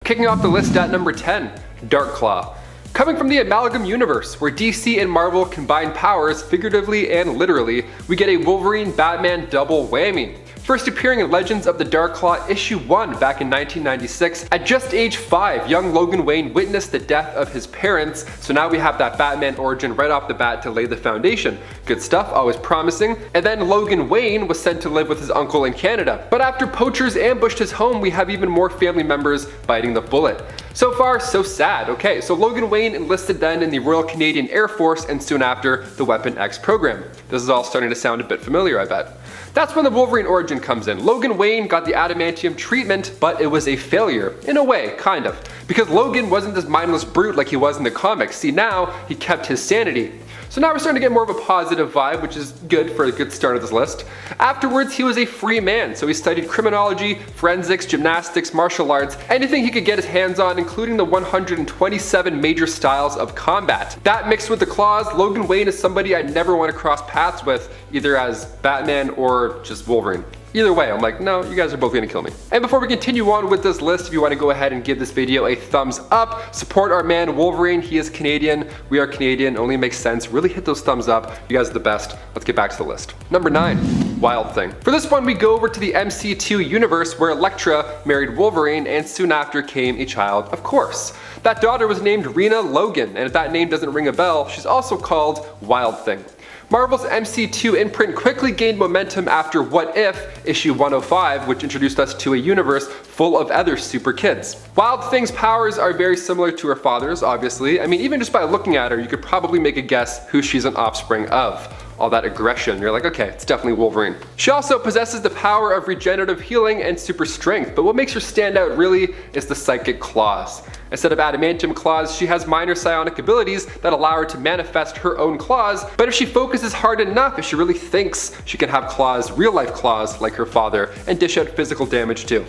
Kicking off the list at number 10, Darkclaw. Coming from the Amalgam universe, where DC and Marvel combine powers figuratively and literally, we get a Wolverine Batman double whammy. First appearing in Legends of the Darkclaw issue 1 back in 1996, at just age 5, young Logan Wayne witnessed the death of his parents, so now we have that Batman origin right off the bat to lay the foundation. Good stuff, always promising. And then Logan Wayne was sent to live with his uncle in Canada. But after poachers ambushed his home, we have even more family members biting the bullet. So far, so sad. Okay, so Logan Wayne enlisted then in the Royal Canadian Air Force and soon after the Weapon X program. This is all starting to sound a bit familiar, I bet. That's when the Wolverine origin comes in. Logan Wayne got the adamantium treatment, but it was a failure. In a way, kind of. Because Logan wasn't this mindless brute like he was in the comics. See, now he kept his sanity. So now we're starting to get more of a positive vibe, which is good for a good start of this list. Afterwards, he was a free man, so he studied criminology, forensics, gymnastics, martial arts, anything he could get his hands on, including the 127 major styles of combat. That mixed with the claws, Logan Wayne is somebody I'd never want to cross paths with, either as Batman or just Wolverine. Either way, I'm like, no, you guys are both gonna kill me. And before we continue on with this list, if you want to go ahead and give this video a thumbs up, support our man Wolverine, he is Canadian, we are Canadian, only makes sense, really hit those thumbs up, you guys are the best. Let's get back to the list. Number 9, Wild Thing. For this one, we go over to the MC2 universe where Elektra married Wolverine and soon after came a child, of course. That daughter was named Rena Logan, and if that name doesn't ring a bell, she's also called Wild Thing. Marvel's MC2 imprint quickly gained momentum after What If issue 105, which introduced us to a universe full of other super kids. Wild Thing's powers are very similar to her father's, obviously. I mean, even just by looking at her, you could probably make a guess who she's an offspring of. All that aggression, you're like, okay, it's definitely Wolverine. She also possesses the power of regenerative healing and super strength, but what makes her stand out really is the psychic claws. Instead of adamantium claws, she has minor psionic abilities that allow her to manifest her own claws, but if she focuses hard enough, if she really thinks, she can have claws, real life claws like her father, and dish out physical damage too.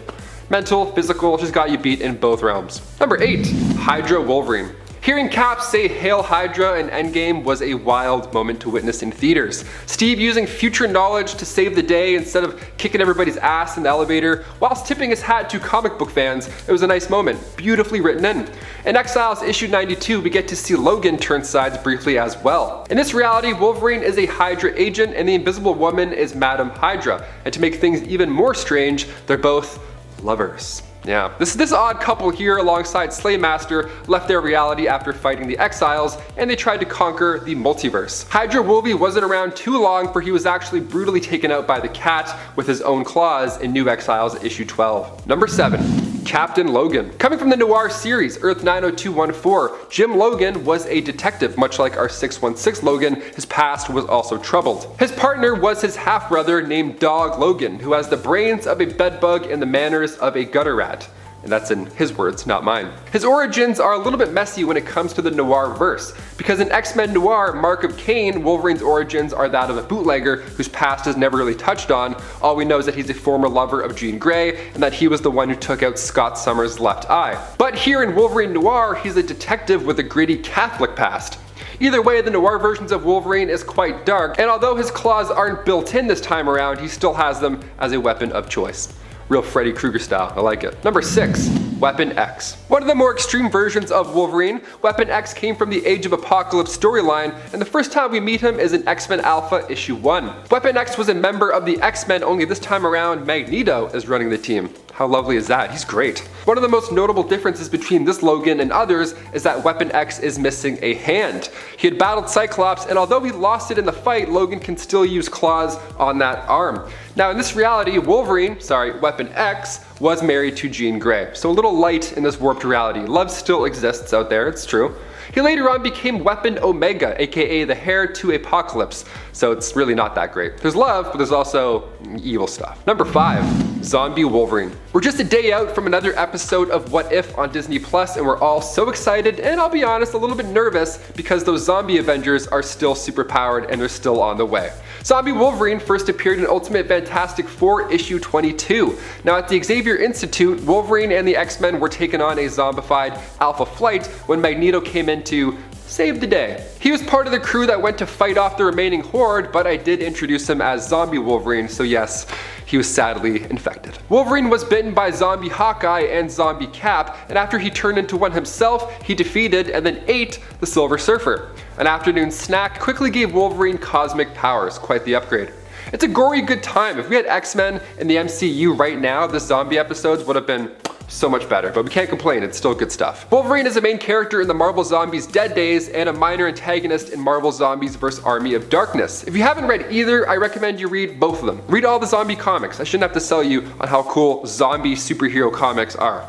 Mental, physical, she's got you beat in both realms. Number 8, Hydra Wolverine. Hearing Cap say "Hail Hydra" in Endgame was a wild moment to witness in theaters. Steve using future knowledge to save the day instead of kicking everybody's ass in the elevator, whilst tipping his hat to comic book fans, it was a nice moment, beautifully written in. In Exiles issue 92, we get to see Logan turn sides briefly as well. In this reality, Wolverine is a Hydra agent and the Invisible Woman is Madam Hydra, and to make things even more strange, they're both lovers. Yeah, this odd couple here alongside Slaymaster left their reality after fighting the Exiles, and they tried to conquer the multiverse. Hydra Wolvie wasn't around too long, for he was actually brutally taken out by the Cat with his own claws in New Exiles issue 12. Number 7. Captain Logan. Coming from the Noir series, Earth 90214, Jim Logan was a detective, much like our 616 Logan. His past was also troubled. His partner was his half-brother named Dog Logan, who has the brains of a bedbug and the manners of a gutter rat. And that's in his words, not mine. His origins are a little bit messy when it comes to the Noir verse, because in X-Men Noir, Mark of Cain, Wolverine's origins are that of a bootlegger whose past is never really touched on. All we know is that he's a former lover of Jean Grey, and that he was the one who took out Scott Summers' left eye. But here in Wolverine Noir, he's a detective with a gritty Catholic past. Either way, the Noir versions of Wolverine is quite dark, and although his claws aren't built in this time around, he still has them as a weapon of choice. Real Freddy Krueger style, I like it. Number 6, Weapon X. One of the more extreme versions of Wolverine, Weapon X came from the Age of Apocalypse storyline, and the first time we meet him is in X-Men Alpha issue 1. Weapon X was a member of the X-Men, only this time around Magneto is running the team. How lovely is that? He's great. One of the most notable differences between this Logan and others is that Weapon X is missing a hand. He had battled Cyclops, and although he lost it in the fight, Logan can still use claws on that arm. Now in this reality, Weapon X was married to Jean Grey, so a little light in this warped reality. Love still exists out there, it's true. He later on became Weapon Omega, aka the heir to Apocalypse, so it's really not that great. There's love, but there's also evil stuff. Number 5, Zombie Wolverine. We're just a day out from another episode of What If on Disney Plus, and we're all so excited, and I'll be honest, a little bit nervous because those zombie Avengers are still super powered and they're still on the way. Zombie Wolverine first appeared in Ultimate Fantastic Four issue 22. Now at the Xavier Institute, Wolverine and the X-Men were taken on a zombified Alpha Flight when Magneto came in to saved the day. He was part of the crew that went to fight off the remaining horde, but I did introduce him as Zombie Wolverine, so yes, he was sadly infected. Wolverine was bitten by Zombie Hawkeye and Zombie Cap, and after he turned into one himself, he defeated and then ate the Silver Surfer. An afternoon snack quickly gave Wolverine cosmic powers, quite the upgrade. It's a gory good time. If we had X-Men in the MCU right now, the zombie episodes would have been so much better, but we can't complain, it's still good stuff. Wolverine is a main character in the Marvel Zombies Dead Days and a minor antagonist in Marvel Zombies vs. Army of Darkness. If you haven't read either, I recommend you read both of them. Read all the zombie comics. I shouldn't have to sell you on how cool zombie superhero comics are.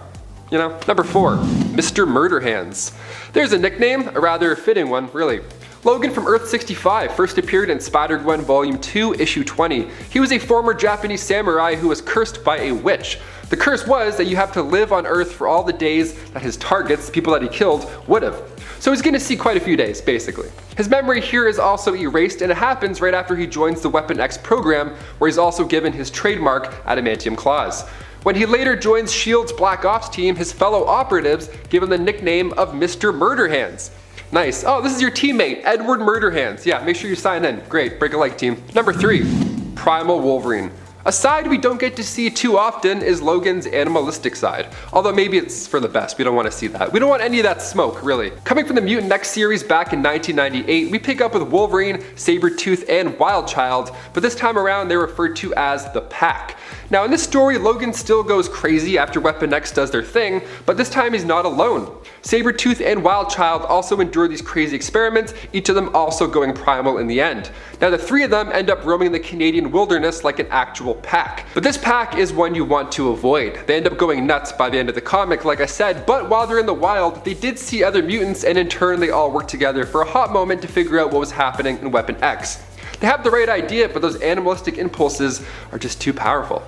You know? Number 4, Mr. Murder Hands. There's a nickname, a rather fitting one, really. Logan from Earth 65 first appeared in Spider-Gwen Volume 2, Issue 20. He was a former Japanese samurai who was cursed by a witch. The curse was that you have to live on Earth for all the days that his targets, the people that he killed, would have. So he's gonna see quite a few days, basically. His memory here is also erased, and it happens right after he joins the Weapon X program, where he's also given his trademark adamantium claws. When he later joins S.H.I.E.L.D.'s Black Ops team, his fellow operatives give him the nickname of Mr. Murder Hands. Nice. Oh, this is your teammate, Edward Murderhands. Yeah, make sure you sign in. Great, break a like, team. Number 3, Primal Wolverine. A side we don't get to see too often is Logan's animalistic side, although maybe it's for the best. We don't want to see that. We don't want any of that smoke, really. Coming from the Mutant X series back in 1998, we pick up with Wolverine, Sabertooth, and Wildchild, but this time around they're referred to as the Pack. Now in this story, Logan still goes crazy after Weapon X does their thing, but this time he's not alone. Sabertooth and Wildchild also endure these crazy experiments, each of them also going primal in the end. Now the 3 of them end up roaming the Canadian wilderness like an actual pack. But this pack is one you want to avoid. They end up going nuts by the end of the comic, like I said, but while they're in the wild, they did see other mutants, and in turn they all worked together for a hot moment to figure out what was happening in Weapon X. They have the right idea, but those animalistic impulses are just too powerful.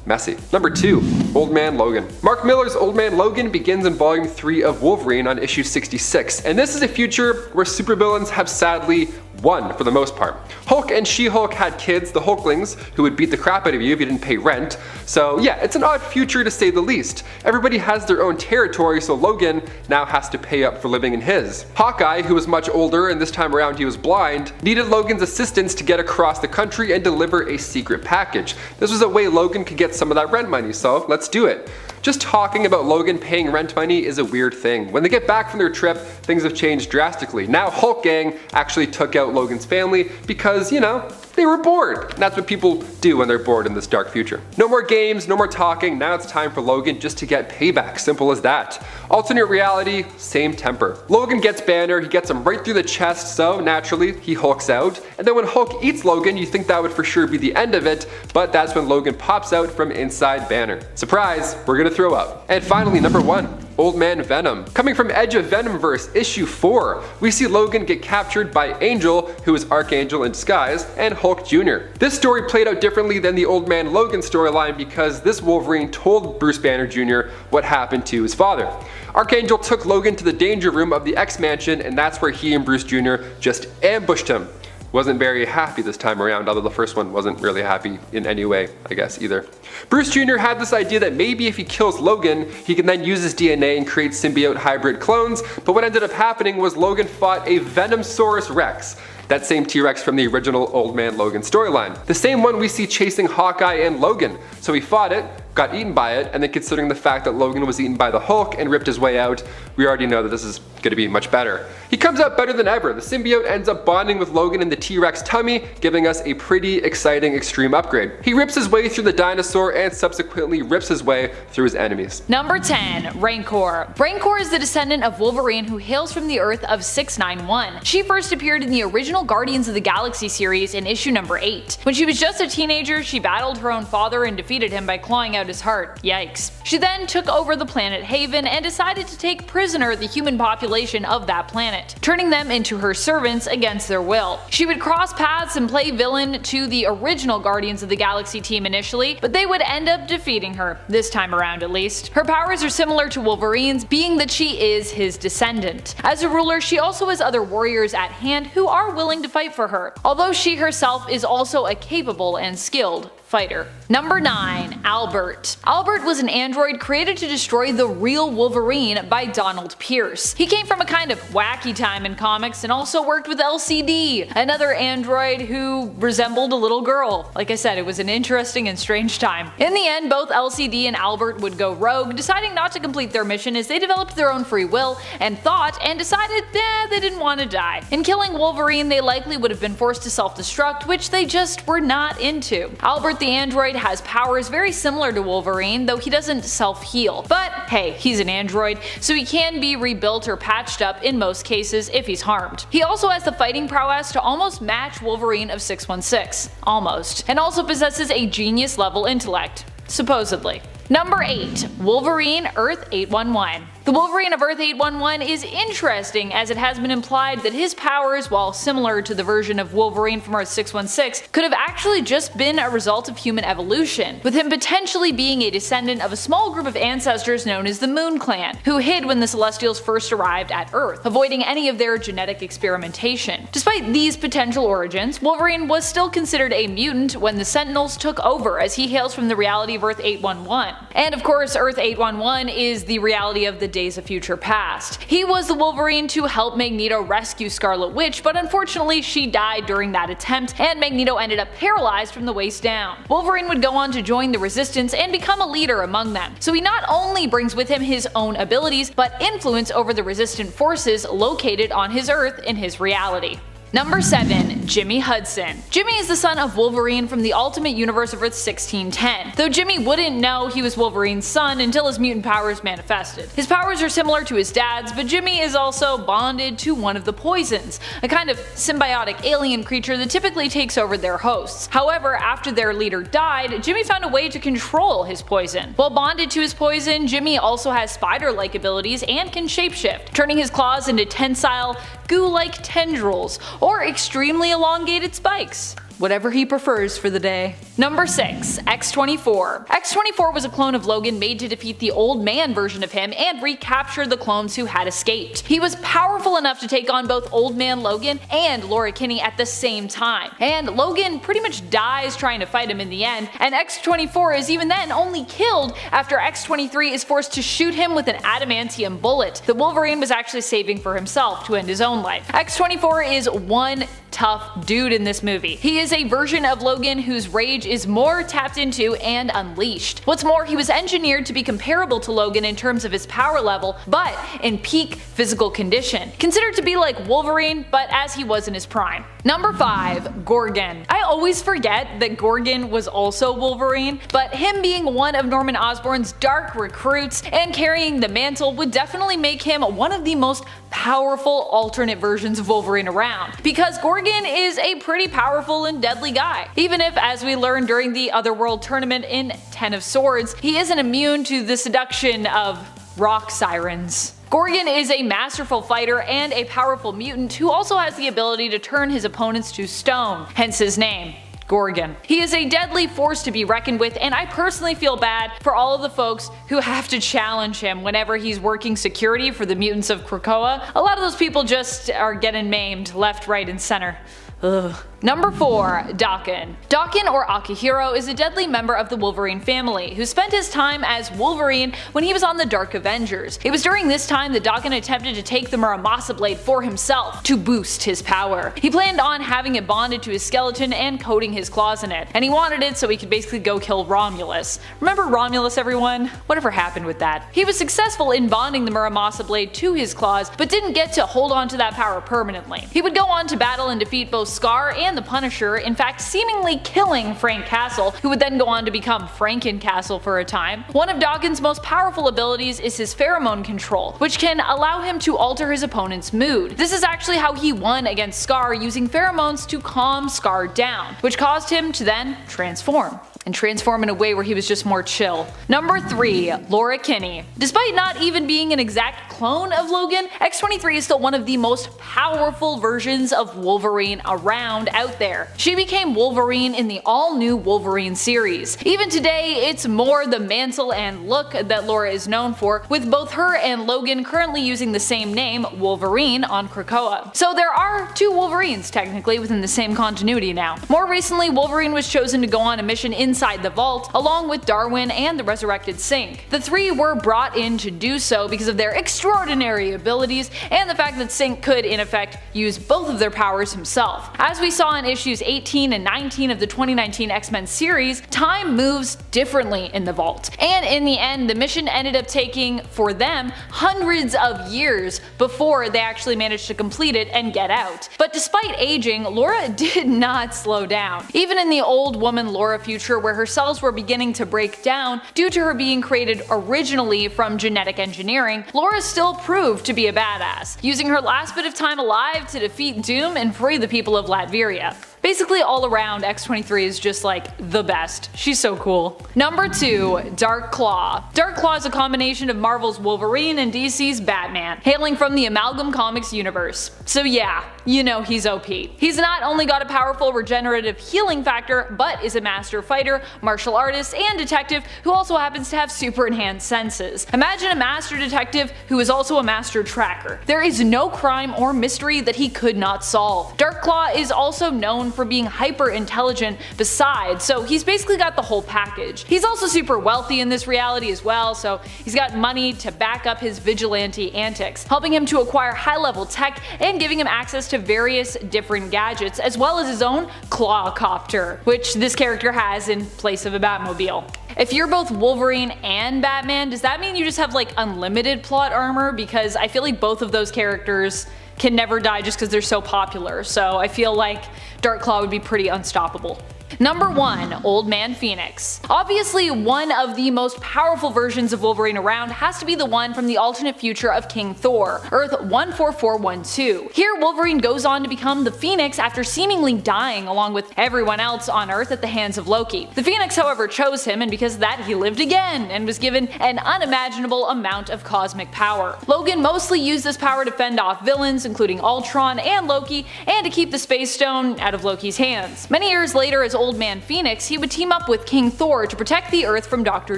Messy. Number 2, Old Man Logan. Mark Millar's Old Man Logan begins in Volume 3 of Wolverine on issue 66, and this is a future where supervillains have sadly won for the most part. Hulk and She-Hulk had kids, the Hulklings, who would beat the crap out of you if you didn't pay rent. So yeah, it's an odd future to say the least. Everybody has their own territory, so Logan now has to pay up for living in his. Hawkeye, who was much older and this time around he was blind, needed Logan's assistance to get across the country and deliver a secret package. This was a way Logan could get some of that rent money, so let's do it. Just talking about Logan paying rent money is a weird thing. When they get back from their trip, things have changed drastically. Now Hulk Gang actually took out Logan's family because, you know, they were bored. And that's what people do when they're bored in this dark future. No more games, no more talking. Now it's time for Logan just to get payback. Simple as that. Alternate reality, same temper. Logan gets Banner, he gets him right through the chest, so naturally he hulks out. And then when Hulk eats Logan, you think that would for sure be the end of it, but that's when Logan pops out from inside Banner. Surprise, we're gonna throw up. And finally, number 1. Old Man Venom. Coming from Edge of Venomverse issue 4, we see Logan get captured by Angel, who is Archangel in disguise, and Hulk Jr. This story played out differently than the Old Man Logan storyline because this Wolverine told Bruce Banner Jr. what happened to his father. Archangel took Logan to the danger room of the X-Mansion, and that's where he and Bruce Jr. just ambushed him. Wasn't very happy this time around, although the first one wasn't really happy in any way, I guess, either. Bruce Jr. had this idea that maybe if he kills Logan, he can then use his DNA and create symbiote hybrid clones, but what ended up happening was Logan fought a Venomsaurus Rex, that same T-Rex from the original Old Man Logan storyline. The same one we see chasing Hawkeye and Logan. So he fought it, got eaten by it, and then considering the fact that Logan was eaten by the Hulk and ripped his way out, we already know that this is going to be much better. He comes out better than ever. The symbiote ends up bonding with Logan in the T-Rex tummy, giving us a pretty exciting extreme upgrade. He rips his way through the dinosaur and subsequently rips his way through his enemies. Number 10, Rancor. Rancor is the descendant of Wolverine who hails from the Earth of 691. She first appeared in the original Guardians of the Galaxy series in issue number 8. When she was just a teenager, she battled her own father and defeated him by clawing out his heart. Yikes. She then took over the planet Haven and decided to take prisoner the human population of that planet, turning them into her servants against their will. She would cross paths and play villain to the original Guardians of the Galaxy team initially, but they would end up defeating her, this time around at least. Her powers are similar to Wolverine's, being that she is his descendant. As a ruler, she also has other warriors at hand who are willing to fight for her, although she herself is also a capable and skilled fighter. Number 9, Albert. Albert was an android created to destroy the real Wolverine by Donald Pierce. He came came from a kind of wacky time in comics and also worked with LCD, another android who resembled a little girl. Like I said, it was an interesting and strange time. In the end, both LCD and Albert would go rogue, deciding not to complete their mission as they developed their own free will and thought and decided they didn't want to die. In killing Wolverine, they likely would have been forced to self-destruct, which they just were not into. Albert the android has powers very similar to Wolverine, though he doesn't self-heal. But hey, he's an android, so he can be rebuilt or patched up in most cases if he's harmed. He also has the fighting prowess to almost match Wolverine of 616. Almost. And also possesses a genius level intellect. Supposedly. Number 8. Wolverine Earth 811. The Wolverine of Earth 811 is interesting as it has been implied that his powers, while similar to the version of Wolverine from Earth 616, could have actually just been a result of human evolution, with him potentially being a descendant of a small group of ancestors known as the Moon Clan, who hid when the Celestials first arrived at Earth, avoiding any of their genetic experimentation. Despite these potential origins, Wolverine was still considered a mutant when the Sentinels took over, as he hails from the reality of Earth 811. And of course, Earth 811 is the reality of the Days of Future Past. He was the Wolverine to help Magneto rescue Scarlet Witch, but unfortunately she died during that attempt, and Magneto ended up paralyzed from the waist down. Wolverine would go on to join the Resistance and become a leader among them, so he not only brings with him his own abilities, but influence over the resistant forces located on his Earth in his reality. Number 7. Jimmy Hudson. Jimmy is the son of Wolverine from the Ultimate Universe of Earth 1610, though Jimmy wouldn't know he was Wolverine's son until his mutant powers manifested. His powers are similar to his dad's, but Jimmy is also bonded to one of the poisons, a kind of symbiotic alien creature that typically takes over their hosts. However, after their leader died, Jimmy found a way to control his poison. While bonded to his poison, Jimmy also has spider-like abilities and can shapeshift, turning his claws into tensile, goo-like tendrils, or extremely elongated spikes. Whatever he prefers for the day. Number 6. X-24. X-24 was a clone of Logan made to defeat the old man version of him and recapture the clones who had escaped. He was powerful enough to take on both old man Logan and Laura Kinney at the same time, and Logan pretty much dies trying to fight him in the end, and X-24 is even then only killed after X-23 is forced to shoot him with an adamantium bullet that Wolverine was actually saving for himself to end his own life. X-24 is one tough dude in this movie. He is a version of Logan whose rage is more tapped into and unleashed. What's more, he was engineered to be comparable to Logan in terms of his power level, but in peak physical condition. Considered to be like Wolverine, but as he was in his prime. Number 5. Gorgon. I always forget that Gorgon was also Wolverine, but him being one of Norman Osborn's dark recruits and carrying the mantle would definitely make him one of the most powerful alternate versions of Wolverine around, because Gorgon is a pretty powerful and deadly guy. Even if, as we learned during the Otherworld tournament in Ten of Swords, he isn't immune to the seduction of rock sirens. Gorgon is a masterful fighter and a powerful mutant who also has the ability to turn his opponents to stone, hence his name. Gorgon. He is a deadly force to be reckoned with, and I personally feel bad for all of the folks who have to challenge him whenever he's working security for the mutants of Krakoa. A lot of those people just are getting maimed left, right, and center. Ugh. Number 4. Daken. Daken, or Akihiro, is a deadly member of the Wolverine family, who spent his time as Wolverine when he was on the Dark Avengers. It was during this time that Daken attempted to take the Muramasa blade for himself to boost his power. He planned on having it bonded to his skeleton and coating his claws in it, and he wanted it so he could basically go kill Romulus. Remember Romulus, everyone? Whatever happened with that? He was successful in bonding the Muramasa blade to his claws, but didn't get to hold on to that power permanently. He would go on to battle and defeat both Scar and the Punisher, in fact seemingly killing Frank Castle, who would then go on to become Franken Castle for a time. One of Daken's most powerful abilities is his pheromone control, which can allow him to alter his opponent's mood. This is actually how he won against Scar, using pheromones to calm Scar down, which caused him to then transform in a way where he was just more chill. Number 3. Laura Kinney. Despite not even being an exact clone of Logan, X-23 is still one of the most powerful versions of Wolverine around out there. She became Wolverine in the all-new Wolverine series. Even today, it's more the mantle and look that Laura is known for, with both her and Logan currently using the same name, Wolverine, on Krakoa. So there are two Wolverines technically within the same continuity now. More recently, Wolverine was chosen to go on a mission inside the vault, along with Darwin and the resurrected Synch. The three were brought in to do so because of their extraordinary abilities and the fact that Synch could, in effect, use both of their powers himself. As we saw in issues 18 and 19 of the 2019 X-Men series, time moves differently in the vault. And in the end, the mission ended up taking, for them, hundreds of years before they actually managed to complete it and get out. But despite aging, Laura did not slow down. Even in the old woman Laura future, where her cells were beginning to break down due to her being created originally from genetic engineering, Laura still proved to be a badass, using her last bit of time alive to defeat Doom and free the people of Latveria. Basically all around, X-23 is just like the best. She's so cool. Number 2. Dark Claw. Dark Claw is a combination of Marvel's Wolverine and DC's Batman, hailing from the Amalgam Comics universe. So yeah, you know he's OP. He's not only got a powerful regenerative healing factor, but is a master fighter, martial artist, and detective who also happens to have super enhanced senses. Imagine a master detective who is also a master tracker. There is no crime or mystery that he could not solve. Dark Claw is also known for being hyper intelligent besides, so he's basically got the whole package. He's also super wealthy in this reality as well, so he's got money to back up his vigilante antics, helping him to acquire high level tech and giving him access to various different gadgets, as well as his own Clawcopter, which this character has in place of a Batmobile. If you're both Wolverine and Batman, does that mean you just have like unlimited plot armor? Because I feel like both of those characters can never die just because they're so popular, so I feel like Dark Claw would be pretty unstoppable. Number 1. Old Man Phoenix. Obviously, one of the most powerful versions of Wolverine around has to be the one from the alternate future of King Thor, Earth 14412. Here, Wolverine goes on to become the Phoenix after seemingly dying along with everyone else on Earth at the hands of Loki. The Phoenix, however, chose him, and because of that, he lived again and was given an unimaginable amount of cosmic power. Logan mostly used this power to fend off villains, including Ultron and Loki, and to keep the Space Stone out of Loki's hands. Many years later, as Old Man Phoenix, he would team up with King Thor to protect the Earth from Dr.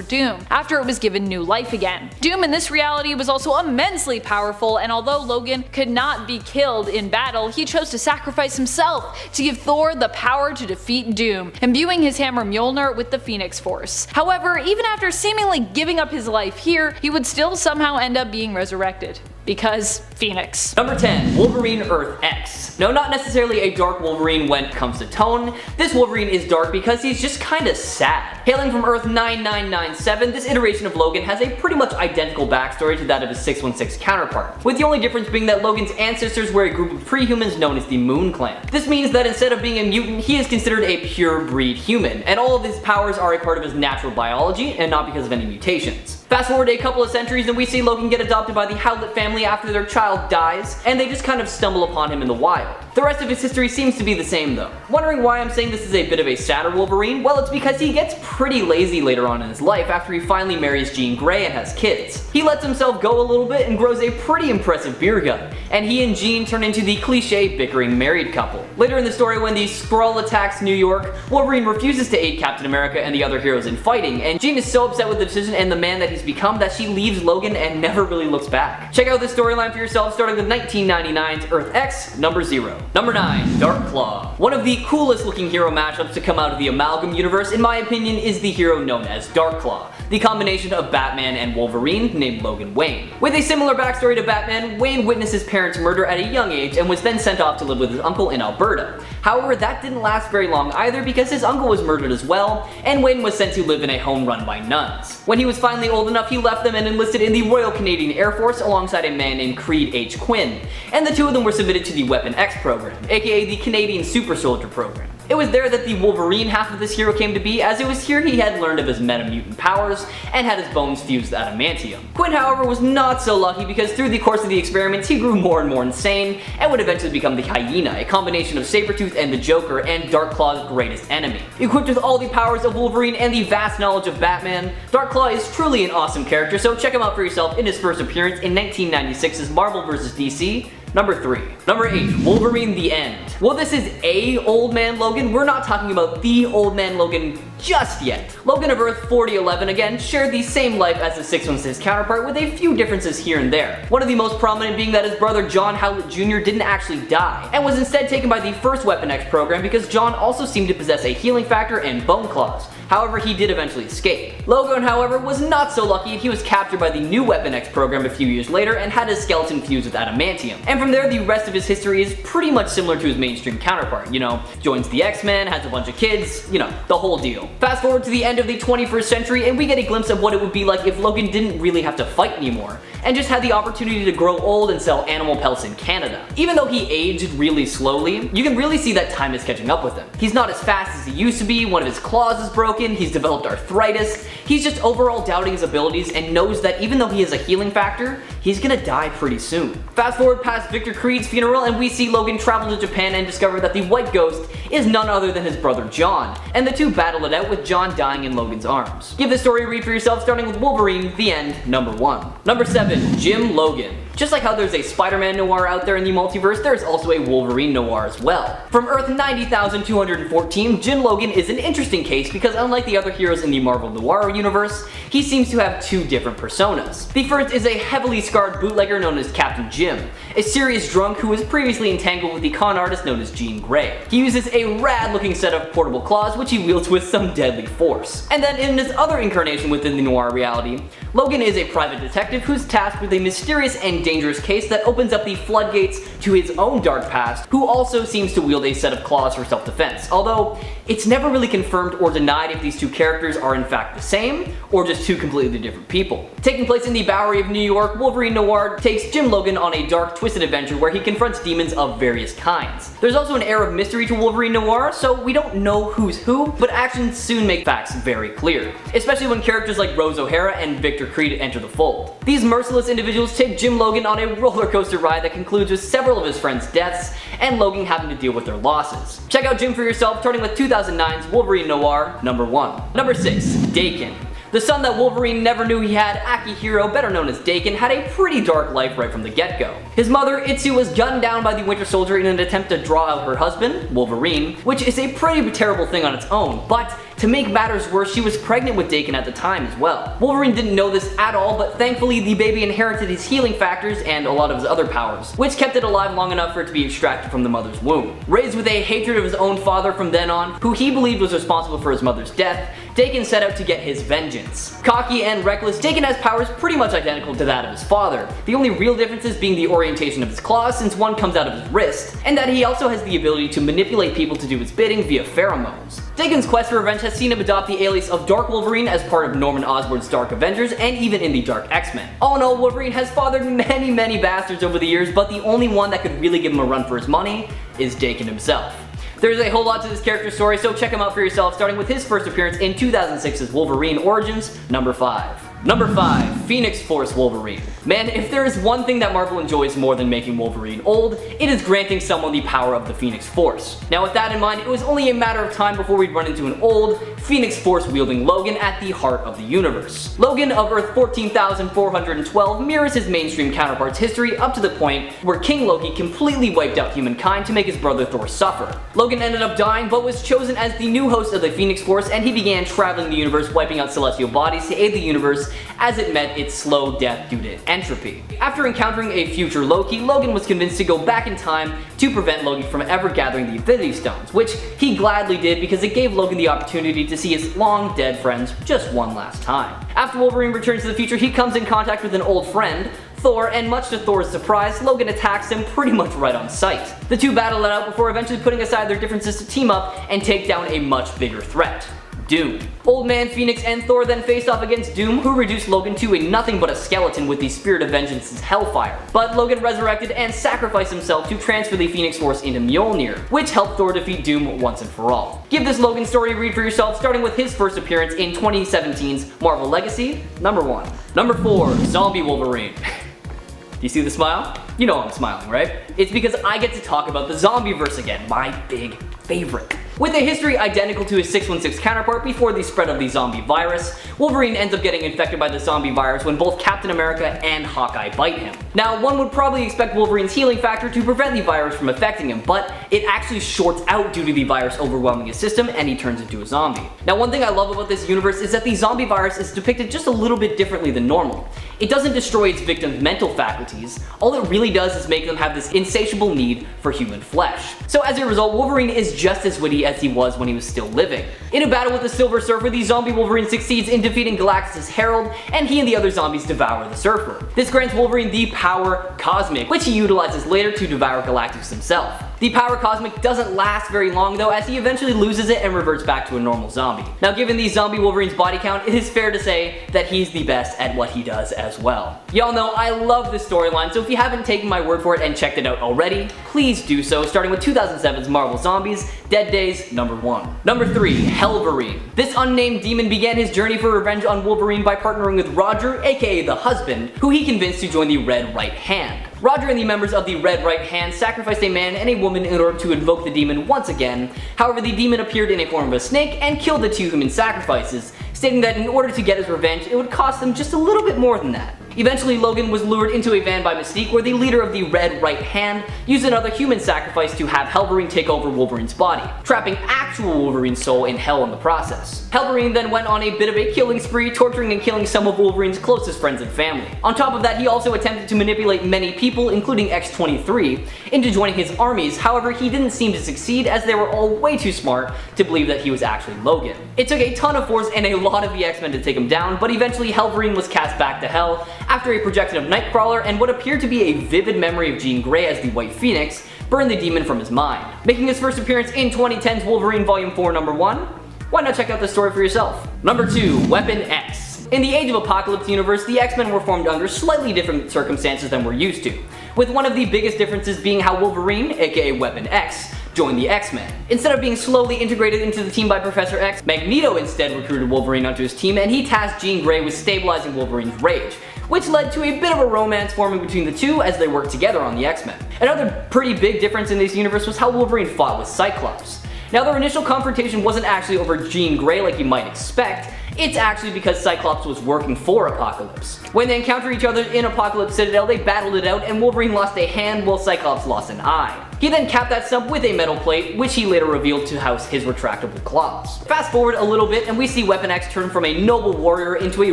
Doom, after it was given new life again. Doom in this reality was also immensely powerful, and although Logan could not be killed in battle, he chose to sacrifice himself to give Thor the power to defeat Doom, imbuing his hammer Mjolnir with the Phoenix Force. However, even after seemingly giving up his life here, he would still somehow end up being resurrected. Because Phoenix. Number 10. Wolverine Earth X. No, not necessarily a dark Wolverine when it comes to tone. This Wolverine is dark because he's just kinda sad. Hailing from Earth 9997, this iteration of Logan has a pretty much identical backstory to that of his 616 counterpart, with the only difference being that Logan's ancestors were a group of pre-humans known as the Moon Clan. This means that instead of being a mutant, he is considered a pure breed human, and all of his powers are a part of his natural biology and not because of any mutations. Fast forward a couple of centuries and we see Logan get adopted by the Howlett family after their child dies, and they just kind of stumble upon him in the wild. The rest of his history seems to be the same though. Wondering why I'm saying this is a bit of a sadder Wolverine? Well, it's because he gets pretty lazy later on in his life after he finally marries Jean Grey and has kids. He lets himself go a little bit and grows a pretty impressive beer gut, and he and Jean turn into the cliche bickering married couple. Later in the story, when the Skrull attacks New York, Wolverine refuses to aid Captain America and the other heroes in fighting, and Jean is so upset with the decision and the man that he's become that she leaves Logan and never really looks back. Check out this storyline for yourself, starting with 1999's Earth X, number 0. Number 9. Dark Claw. One of the coolest looking hero mashups to come out of the Amalgam universe, in my opinion, is the hero known as Dark Claw, the combination of Batman and Wolverine named Logan Wayne. With a similar backstory to Batman, Wayne witnessed his parents' murder at a young age and was then sent off to live with his uncle in Alberta. However, that didn't last very long either because his uncle was murdered as well, and Wayne was sent to live in a home run by nuns. When he was finally old enough, he left them and enlisted in the Royal Canadian Air Force alongside a man named Creed H. Quinn, and the two of them were submitted to the Weapon X program, aka the Canadian Super Soldier program. It was there that the Wolverine half of this hero came to be, as it was here he had learned of his meta-mutant powers and had his bones fused with adamantium. Quinn, however, was not so lucky because through the course of the experiments he grew more and more insane and would eventually become the Hyena, a combination of Sabertooth and the Joker and Dark Claw's greatest enemy. Equipped with all the powers of Wolverine and the vast knowledge of Batman, Dark Claw is truly an awesome character, so check him out for yourself in his first appearance in 1996's Marvel vs. DC, Number 3. Number 8. Wolverine the End. Well, this is a Old Man Logan. We're not talking about the Old Man Logan just yet. Logan of Earth 4011 again shared the same life as the 616 counterpart with a few differences here and there. One of the most prominent being that his brother John Howlett Jr. didn't actually die, and was instead taken by the first Weapon X program because John also seemed to possess a healing factor and bone claws. However, he did eventually escape. Logan, however, was not so lucky, and he was captured by the new Weapon X program a few years later and had his skeleton fused with adamantium. And from there, the rest of his history is pretty much similar to his mainstream counterpart. You know, joins the X-Men, has a bunch of kids, you know, the whole deal. Fast forward to the end of the 21st century, and we get a glimpse of what it would be like if Logan didn't really have to fight anymore, and just had the opportunity to grow old and sell animal pelts in Canada. Even though he aged really slowly, you can really see that time is catching up with him. He's not as fast as he used to be, one of his claws is broken, he's developed arthritis, he's just overall doubting his abilities and knows that even though he has a healing factor, he's gonna die pretty soon. Fast forward past Victor Creed's funeral and we see Logan travel to Japan and discover that the White Ghost is none other than his brother John, and the two battle it out with John dying in Logan's arms. Give this story a read for yourself, starting with Wolverine, the End, number 1. Number 7. Jim Logan. Just like how there's a Spider-Man Noir out there in the multiverse, there's also a Wolverine Noir as well. From Earth 90,214, Jim Logan is an interesting case because unlike the other heroes in the Marvel Noir universe, he seems to have two different personas. The first is a heavily scarred bootlegger known as Captain Jim, a serious drunk who was previously entangled with the con artist known as Jean Grey. He uses a rad looking set of portable claws which he wields with some deadly force. And then in his other incarnation within the Noir reality, Logan is a private detective who's tasked with a mysterious and dangerous case that opens up the floodgates to his own dark past, who also seems to wield a set of claws for self-defense, although it's never really confirmed or denied if these two characters are in fact the same, or just two completely different people. Taking place in the Bowery of New York, Wolverine Noir takes Jim Logan on a dark, twisted adventure where he confronts demons of various kinds. There's also an air of mystery to Wolverine Noir, so we don't know who's who, but actions soon make facts very clear, especially when characters like Rose O'Hara and Victor Creed enter the fold. These merciless individuals take Jim Logan on a roller coaster ride that concludes with several of his friends' deaths and Logan having to deal with their losses. Check out Jim for yourself, starting with 2009's Wolverine Noir, number 1. Number 6. Daken. The son that Wolverine never knew he had, Akihiro, better known as Daken, had a pretty dark life right from the get-go. His mother, Itsu, was gunned down by the Winter Soldier in an attempt to draw out her husband, Wolverine, which is a pretty terrible thing on its own, but to make matters worse, she was pregnant with Daken at the time as well. Wolverine didn't know this at all, but thankfully the baby inherited his healing factors and a lot of his other powers, which kept it alive long enough for it to be extracted from the mother's womb. Raised with a hatred of his own father from then on, who he believed was responsible for his mother's death, Daken set out to get his vengeance. Cocky and reckless, Daken has powers pretty much identical to that of his father, the only real differences being the orientation of his claws since one comes out of his wrist, and that he also has the ability to manipulate people to do his bidding via pheromones. Daken's quest for revenge has seen him adopt the alias of Dark Wolverine as part of Norman Osborn's Dark Avengers and even in the Dark X-Men. All in all, Wolverine has fathered many bastards over the years, but the only one that could really give him a run for his money is Daken himself. There's a whole lot to this character's story, so check him out for yourself, starting with his first appearance in 2006's Wolverine Origins, number 5. Number 5. Phoenix Force Wolverine. Man, if there is one thing that Marvel enjoys more than making Wolverine old, it is granting someone the power of the Phoenix Force. Now with that in mind, it was only a matter of time before we'd run into an old, Phoenix Force wielding Logan at the heart of the universe. Logan of Earth 14,412 mirrors his mainstream counterpart's history up to the point where King Loki completely wiped out humankind to make his brother Thor suffer. Logan ended up dying but was chosen as the new host of the Phoenix Force, and he began traveling the universe wiping out celestial bodies to aid the universe as it met its slow death due to entropy. After encountering a future Loki, Logan was convinced to go back in time to prevent Loki from ever gathering the Infinity Stones, which he gladly did because it gave Logan the opportunity to see his long dead friends just one last time. After Wolverine returns to the future, he comes in contact with an old friend, Thor, and much to Thor's surprise, Logan attacks him pretty much right on sight. The two battle it out before eventually putting aside their differences to team up and take down a much bigger threat. Doom. Old Man Phoenix and Thor then faced off against Doom, who reduced Logan to a nothing but a skeleton with the Spirit of Vengeance's Hellfire. But Logan resurrected and sacrificed himself to transfer the Phoenix Force into Mjolnir, which helped Thor defeat Doom once and for all. Give this Logan story a read for yourself, starting with his first appearance in 2017's Marvel Legacy, number 1. Number 4. Zombie Wolverine. Do you see the smile? You know I'm smiling, right? It's because I get to talk about the Zombieverse again, my big favorite. With a history identical to his 616 counterpart before the spread of the zombie virus, Wolverine ends up getting infected by the zombie virus when both Captain America and Hawkeye bite him. Now, one would probably expect Wolverine's healing factor to prevent the virus from affecting him, but it actually shorts out due to the virus overwhelming his system and he turns into a zombie. Now, one thing I love about this universe is that the zombie virus is depicted just a little bit differently than normal. It doesn't destroy its victims' mental faculties, all it really does is make them have this insatiable need for human flesh. So as a result, Wolverine is just as witty as he was when he was still living. In a battle with the Silver Surfer, the zombie Wolverine succeeds in defeating Galactus' Herald, and he and the other zombies devour the Surfer. This grants Wolverine the Power Cosmic, which he utilizes later to devour Galactus himself. The Power Cosmic doesn't last very long though, as he eventually loses it and reverts back to a normal zombie. Now, given the zombie Wolverine's body count, it is fair to say that he's the best at what he does as well. Y'all know I love this storyline, so if you haven't taken my word for it and checked it out already, please do so, starting with 2007's Marvel Zombies, Dead Days #1. Number 3, Helverine. This unnamed demon began his journey for revenge on Wolverine by partnering with Roger, aka the husband, who he convinced to join the Red Right Hand. Roger and the members of the Red Right Hand sacrificed a man and a woman in order to invoke the demon once again. However, the demon appeared in a form of a snake and killed the two human sacrifices, stating that in order to get his revenge, it would cost them just a little bit more than that. Eventually, Logan was lured into a van by Mystique, where the leader of the Red Right Hand used another human sacrifice to have Helverine take over Wolverine's body, trapping actual Wolverine's soul in hell in the process. Helverine then went on a bit of a killing spree, torturing and killing some of Wolverine's closest friends and family. On top of that, he also attempted to manipulate many people, including X-23, into joining his armies. However, he didn't seem to succeed, as they were all way too smart to believe that he was actually Logan. It took a ton of force and a lot of the X-Men to take him down, but eventually Helverine was cast back to hell after a projection of Nightcrawler and what appeared to be a vivid memory of Jean Grey as the White Phoenix burned the demon from his mind. Making his first appearance in 2010's Wolverine Volume 4 #1, why not check out the story for yourself? Number 2, Weapon X. In the Age of Apocalypse universe, the X-Men were formed under slightly different circumstances than we're used to, with one of the biggest differences being how Wolverine, aka Weapon X, joined the X-Men. Instead of being slowly integrated into the team by Professor X, Magneto instead recruited Wolverine onto his team, and he tasked Jean Grey with stabilizing Wolverine's rage, which led to a bit of a romance forming between the two as they worked together on the X-Men. Another pretty big difference in this universe was how Wolverine fought with Cyclops. Now, their initial confrontation wasn't actually over Jean Grey like you might expect. It's actually because Cyclops was working for Apocalypse. When they encountered each other in Apocalypse Citadel, they battled it out, and Wolverine lost a hand while Cyclops lost an eye. He then capped that stump with a metal plate, which he later revealed to house his retractable claws. Fast forward a little bit and we see Weapon X turn from a noble warrior into a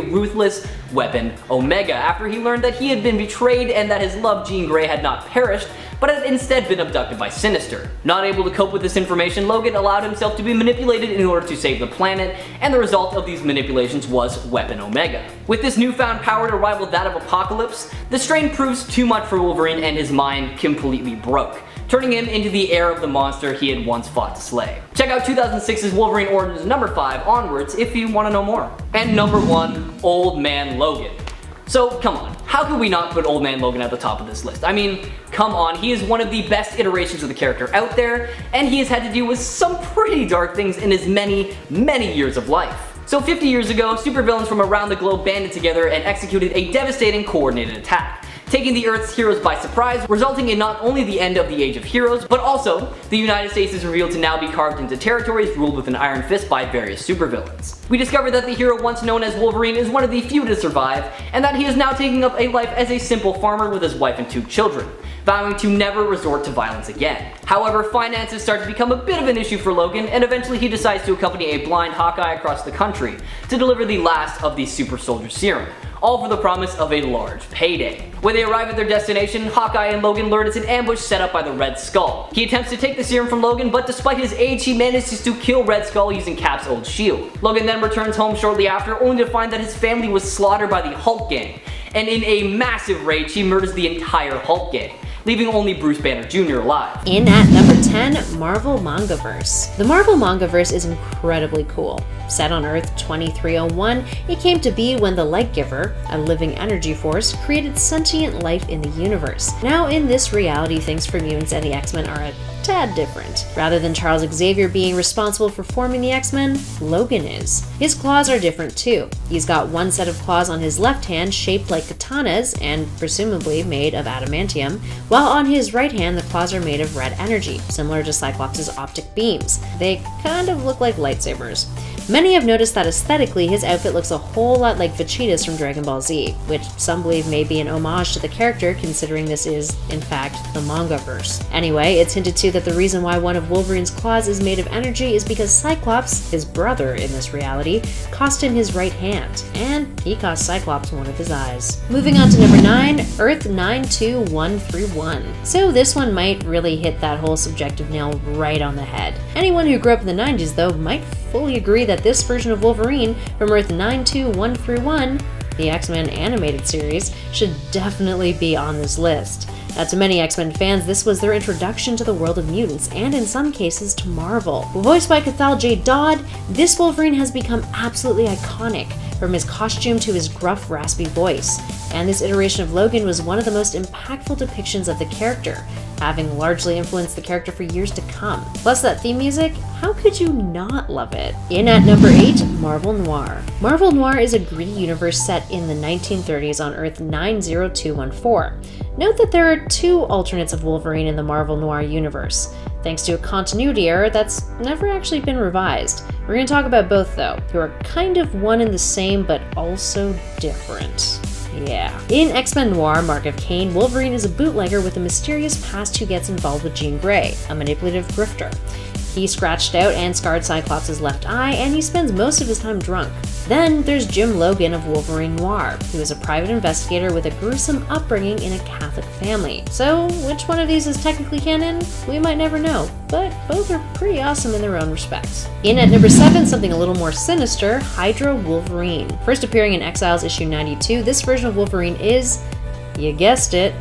ruthless Weapon Omega after he learned that he had been betrayed and that his love Jean Grey had not perished, but had instead been abducted by Sinister. Not able to cope with this information, Logan allowed himself to be manipulated in order to save the planet, and the result of these manipulations was Weapon Omega. With this newfound power to rival that of Apocalypse, the strain proves too much for Wolverine and his mind completely broke, turning him into the heir of the monster he had once fought to slay. Check out 2006's Wolverine Origins #5 onwards if you want to know more. And number 1, Old Man Logan. So come on, how could we not put Old Man Logan at the top of this list? I mean, come on, he is one of the best iterations of the character out there, and he has had to deal with some pretty dark things in his many, many years of life. So 50 years ago, supervillains from around the globe banded together and executed a devastating coordinated attack, taking the Earth's heroes by surprise, resulting in not only the end of the Age of Heroes, but also the United States is revealed to now be carved into territories ruled with an iron fist by various supervillains. We discover that the hero once known as Wolverine is one of the few to survive, and that he is now taking up a life as a simple farmer with his wife and 2 children, vowing to never resort to violence again. However, finances start to become a bit of an issue for Logan, and eventually he decides to accompany a blind Hawkeye across the country to deliver the last of the super soldier serum, all for the promise of a large payday. When they arrive at their destination, Hawkeye and Logan learn it's an ambush set up by the Red Skull. He attempts to take the serum from Logan, but despite his age, he manages to kill Red Skull using Cap's old shield. Logan then returns home shortly after, only to find that his family was slaughtered by the Hulk gang, and in a massive rage, he murders the entire Hulk gang, leaving only Bruce Banner Jr. alive. In at number 10, Marvel Mangaverse. The Marvel Mangaverse is incredibly cool. Set on Earth 2301, it came to be when the Light Giver, a living energy force, created sentient life in the universe. Now in this reality, things for mutants and the X-Men are at tad different. Rather than Charles Xavier being responsible for forming the X-Men, Logan is. His claws are different too. He's got one set of claws on his left hand shaped like katanas and presumably made of adamantium, while on his right hand the claws are made of red energy, similar to Cyclops' optic beams. They kind of look like lightsabers. Many have noticed that aesthetically his outfit looks a whole lot like Vegeta's from Dragon Ball Z, which some believe may be an homage to the character considering this is, in fact, the Mangaverse. Anyway, it's hinted too that the reason why one of Wolverine's claws is made of energy is because Cyclops, his brother in this reality, cost him his right hand, and he cost Cyclops one of his eyes. Moving on to number 9, Earth 92131. So this one might really hit that whole subjective nail right on the head. Anyone who grew up in the 90s though might fully agree that this version of Wolverine from Earth 92131, the X-Men animated series, should definitely be on this list. To many X-Men fans, this was their introduction to the world of mutants, and in some cases to Marvel. Voiced by Cathal J. Dodd, this Wolverine has become absolutely iconic, from his costume to his gruff, raspy voice. And this iteration of Logan was one of the most impactful depictions of the character, having largely influenced the character for years to come. Plus that theme music, how could you not love it? In at number 8, Marvel Noir. Marvel Noir is a gritty universe set in the 1930s on Earth 90214. Note that there are 2 alternates of Wolverine in the Marvel Noir universe, thanks to a continuity error that's never actually been revised. We're going to talk about both though, who are kind of one and the same but also different. Yeah. In X-Men Noir, Mark of Cain, Wolverine is a bootlegger with a mysterious past who gets involved with Jean Grey, a manipulative grifter. He scratched out and scarred Cyclops' left eye, and he spends most of his time drunk. Then there's Jim Logan of Wolverine Noir, who is a private investigator with a gruesome upbringing in a Catholic family. So, which one of these is technically canon? We might never know, but both are pretty awesome in their own respects. In at number 7, something a little more sinister, Hydra Wolverine. First appearing in Exiles issue 92, this version of Wolverine is, you guessed it,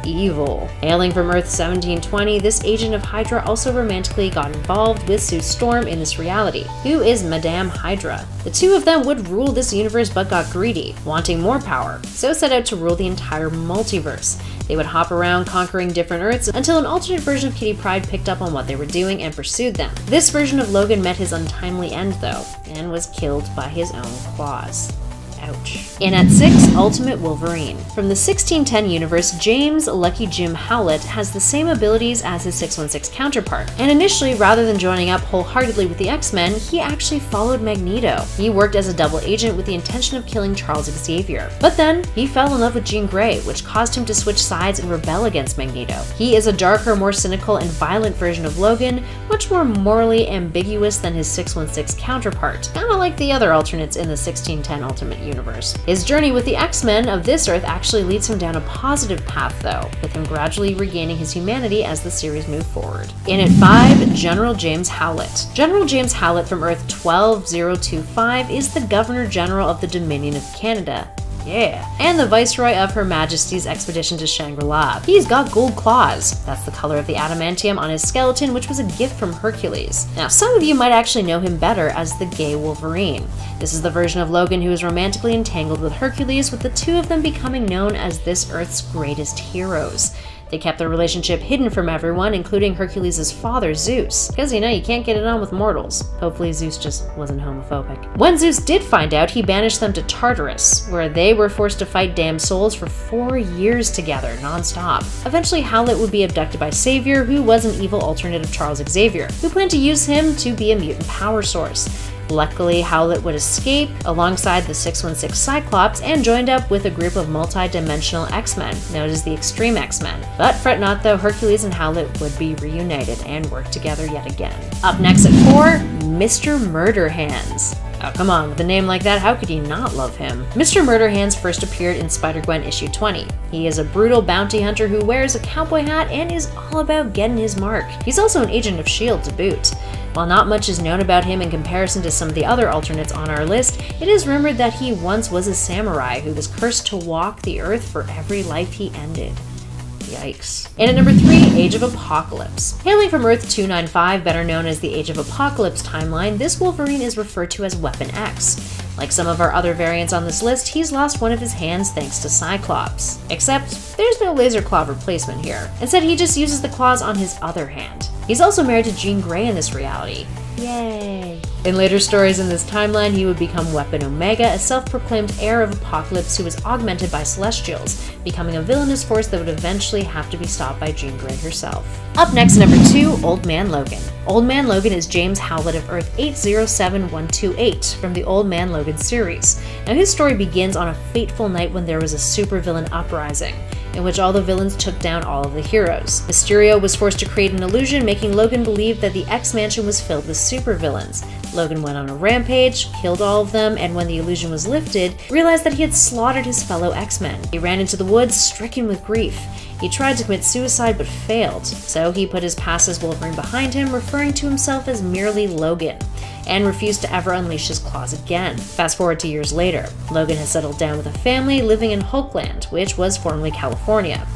evil. Hailing from Earth 1720, this agent of Hydra also romantically got involved with Sue Storm in this reality, who is Madame Hydra. The two of them would rule this universe but got greedy, wanting more power, so set out to rule the entire multiverse. They would hop around conquering different Earths until an alternate version of Kitty Pryde picked up on what they were doing and pursued them. This version of Logan met his untimely end though, and was killed by his own claws. Ouch. In at 6, Ultimate Wolverine. From the 1610 universe, James Lucky Jim Howlett has the same abilities as his 616 counterpart, and initially, rather than joining up wholeheartedly with the X-Men, he actually followed Magneto. He worked as a double agent with the intention of killing Charles Xavier. But then, he fell in love with Jean Grey, which caused him to switch sides and rebel against Magneto. He is a darker, more cynical, and violent version of Logan, much more morally ambiguous than his 616 counterpart, kinda like the other alternates in the 1610 Ultimate universe. His journey with the X-Men of this Earth actually leads him down a positive path though, with him gradually regaining his humanity as the series moved forward. In at 5, General James Howlett. General James Howlett from Earth 12025 is the Governor General of the Dominion of Canada. Yeah. And the Viceroy of Her Majesty's expedition to Shangri-La. He's got gold claws. That's the color of the adamantium on his skeleton, which was a gift from Hercules. Now, some of you might actually know him better as the gay Wolverine. This is the version of Logan who is romantically entangled with Hercules, with the two of them becoming known as this Earth's greatest heroes. They kept their relationship hidden from everyone, including Hercules' father, Zeus. Because, you can't get it on with mortals. Hopefully Zeus just wasn't homophobic. When Zeus did find out, he banished them to Tartarus, where they were forced to fight damned souls for 4 years together, non-stop. Eventually, Howlett would be abducted by Xavier, who was an evil alternate of Charles Xavier, who planned to use him to be a mutant power source. Luckily, Howlett would escape alongside the 616 Cyclops and joined up with a group of multi-dimensional X-Men, known as the Extreme X-Men. But fret not though, Hercules and Howlett would be reunited and work together yet again. Up next at 4, Mr. Murderhands. Oh, come on, with a name like that, how could you not love him? Mr. Murderhands first appeared in Spider-Gwen issue 20. He is a brutal bounty hunter who wears a cowboy hat and is all about getting his mark. He's also an agent of S.H.I.E.L.D. to boot. While not much is known about him in comparison to some of the other alternates on our list, it is rumored that he once was a samurai who was cursed to walk the earth for every life he ended. Yikes. And at number 3, Age of Apocalypse. Hailing from Earth 295, better known as the Age of Apocalypse timeline, this Wolverine is referred to as Weapon X. Like some of our other variants on this list, he's lost one of his hands thanks to Cyclops. Except, there's no laser claw replacement here. Instead, he just uses the claws on his other hand. He's also married to Jean Grey in this reality. Yay! In later stories in this timeline, he would become Weapon Omega, a self-proclaimed heir of Apocalypse who was augmented by Celestials, becoming a villainous force that would eventually have to be stopped by Jean Grey herself. Up next, number 2, Old Man Logan. Old Man Logan is James Howlett of Earth 807128 from the Old Man Logan series. Now his story begins on a fateful night when there was a supervillain uprising, in which all the villains took down all of the heroes. Mysterio was forced to create an illusion, making Logan believe that the X-Mansion was filled with supervillains. Logan went on a rampage, killed all of them, and when the illusion was lifted, realized that he had slaughtered his fellow X-Men. He ran into the woods, stricken with grief. He tried to commit suicide but failed, so he put his past as Wolverine behind him, referring to himself as merely Logan, and refused to ever unleash his claws again. Fast forward to years later, Logan has settled down with a family living in Hulkland, which was formerly California,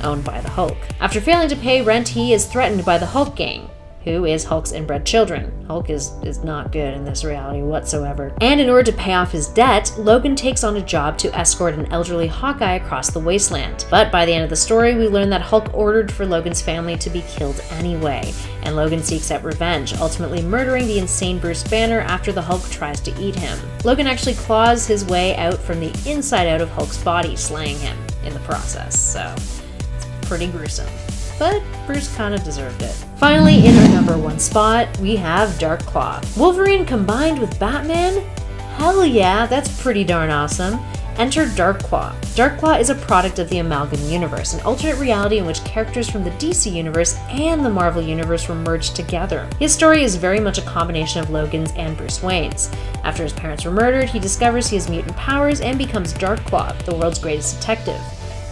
owned by the Hulk. After failing to pay rent, he is threatened by the Hulk gang, who is Hulk's inbred children. Hulk is not good in this reality whatsoever. And in order to pay off his debt, Logan takes on a job to escort an elderly Hawkeye across the wasteland. But by the end of the story, we learn that Hulk ordered for Logan's family to be killed anyway, and Logan seeks out revenge, ultimately murdering the insane Bruce Banner after the Hulk tries to eat him. Logan actually claws his way out from the inside out of Hulk's body, slaying him in the process, so it's pretty gruesome. But Bruce kinda deserved it. Finally, in our number 1 spot, we have Dark Claw. Wolverine combined with Batman? Hell yeah, that's pretty darn awesome. Enter Dark Claw. Dark Claw is a product of the Amalgam Universe, an alternate reality in which characters from the DC Universe and the Marvel Universe were merged together. His story is very much a combination of Logan's and Bruce Wayne's. After his parents were murdered, he discovers he has mutant powers and becomes Dark Claw, the world's greatest detective.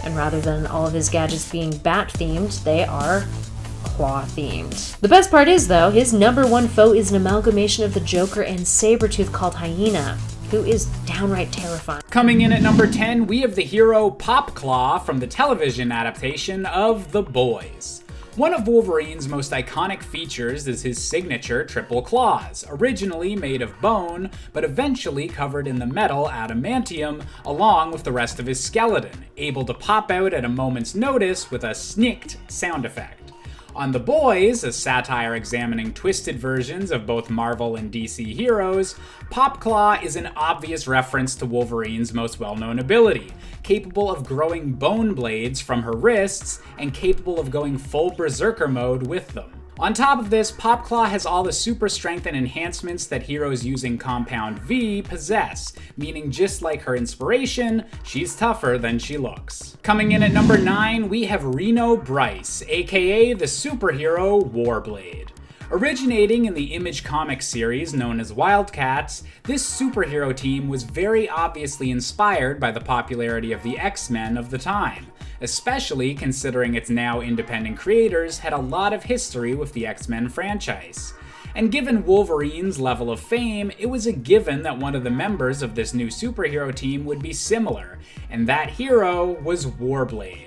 And rather than all of his gadgets being bat-themed, they are claw-themed. The best part is, though, his number 1 foe is an amalgamation of the Joker and Sabertooth called Hyena, who is downright terrifying. Coming in at number 10, we have the hero Popclaw from the television adaptation of The Boys. One of Wolverine's most iconic features is his signature triple claws, originally made of bone, but eventually covered in the metal adamantium along with the rest of his skeleton, able to pop out at a moment's notice with a snicked sound effect. On The Boys, a satire examining twisted versions of both Marvel and DC heroes, Popclaw is an obvious reference to Wolverine's most well-known ability, capable of growing bone blades from her wrists and capable of going full berserker mode with them. On top of this, Popclaw has all the super strength and enhancements that heroes using Compound V possess, meaning just like her inspiration, she's tougher than she looks. Coming in at number 9, we have Reno Bryce, aka the superhero Warblade. Originating in the Image Comics series known as Wildcats, this superhero team was very obviously inspired by the popularity of the X-Men of the time, especially considering its now independent creators had a lot of history with the X-Men franchise. And given Wolverine's level of fame, it was a given that one of the members of this new superhero team would be similar, and that hero was Warblade.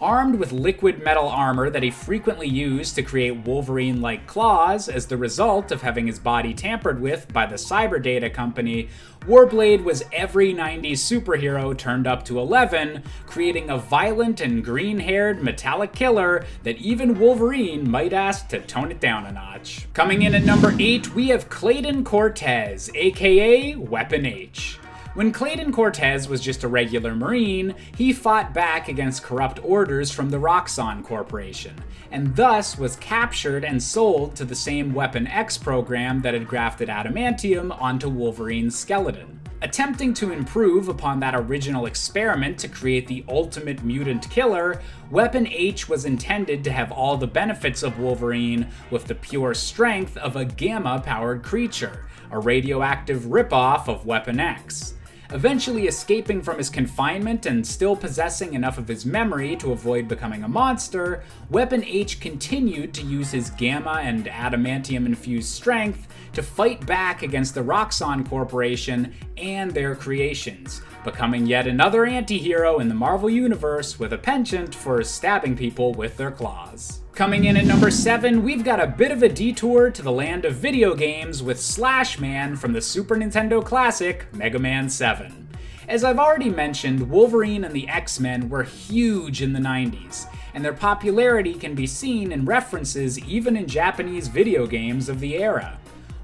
Armed with liquid metal armor that he frequently used to create Wolverine-like claws as the result of having his body tampered with by the Cyberdata company, Warblade was every 90s superhero turned up to 11, creating a violent and green-haired metallic killer that even Wolverine might ask to tone it down a notch. Coming in at number 8, we have Clayton Cortez, aka Weapon H. When Clayton Cortez was just a regular Marine, he fought back against corrupt orders from the Roxxon Corporation, and thus was captured and sold to the same Weapon X program that had grafted adamantium onto Wolverine's skeleton. Attempting to improve upon that original experiment to create the ultimate mutant killer, Weapon H was intended to have all the benefits of Wolverine with the pure strength of a gamma-powered creature, a radioactive ripoff of Weapon X. Eventually escaping from his confinement and still possessing enough of his memory to avoid becoming a monster, Weapon H continued to use his gamma and adamantium-infused strength to fight back against the Roxxon Corporation and their creations, becoming yet another anti-hero in the Marvel Universe with a penchant for stabbing people with their claws. Coming in at number 7, we've got a bit of a detour to the land of video games with Slash Man from the Super Nintendo classic Mega Man 7. As I've already mentioned, Wolverine and the X-Men were huge in the 90s, and their popularity can be seen in references even in Japanese video games of the era.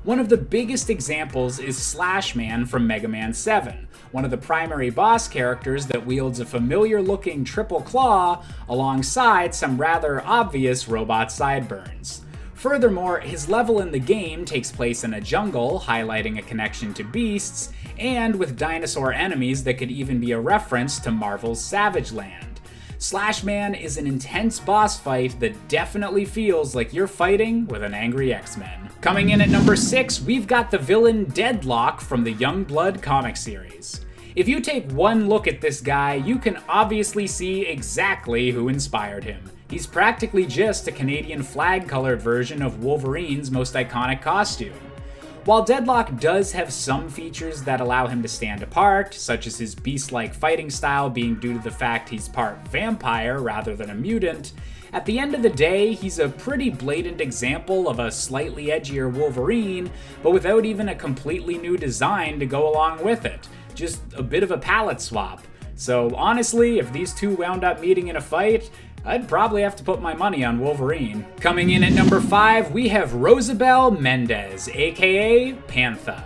One of the biggest examples is Slash Man from Mega Man 7, one of the primary boss characters that wields a familiar-looking triple claw alongside some rather obvious robot sideburns. Furthermore, his level in the game takes place in a jungle, highlighting a connection to beasts, and with dinosaur enemies that could even be a reference to Marvel's Savage Land. Slash Man is an intense boss fight that definitely feels like you're fighting with an angry X-Men. Coming in at number 6, we've got the villain Deadlock from the Youngblood comic series. If you take one look at this guy, you can obviously see exactly who inspired him. He's practically just a Canadian flag-colored version of Wolverine's most iconic costume. While Deadlock does have some features that allow him to stand apart, such as his beast-like fighting style being due to the fact he's part vampire rather than a mutant, at the end of the day, he's a pretty blatant example of a slightly edgier Wolverine, but without even a completely new design to go along with it. Just a bit of a palette swap. So honestly, if these two wound up meeting in a fight, I'd probably have to put my money on Wolverine. Coming in at number 5, we have Rosabelle Mendez, aka Pantha.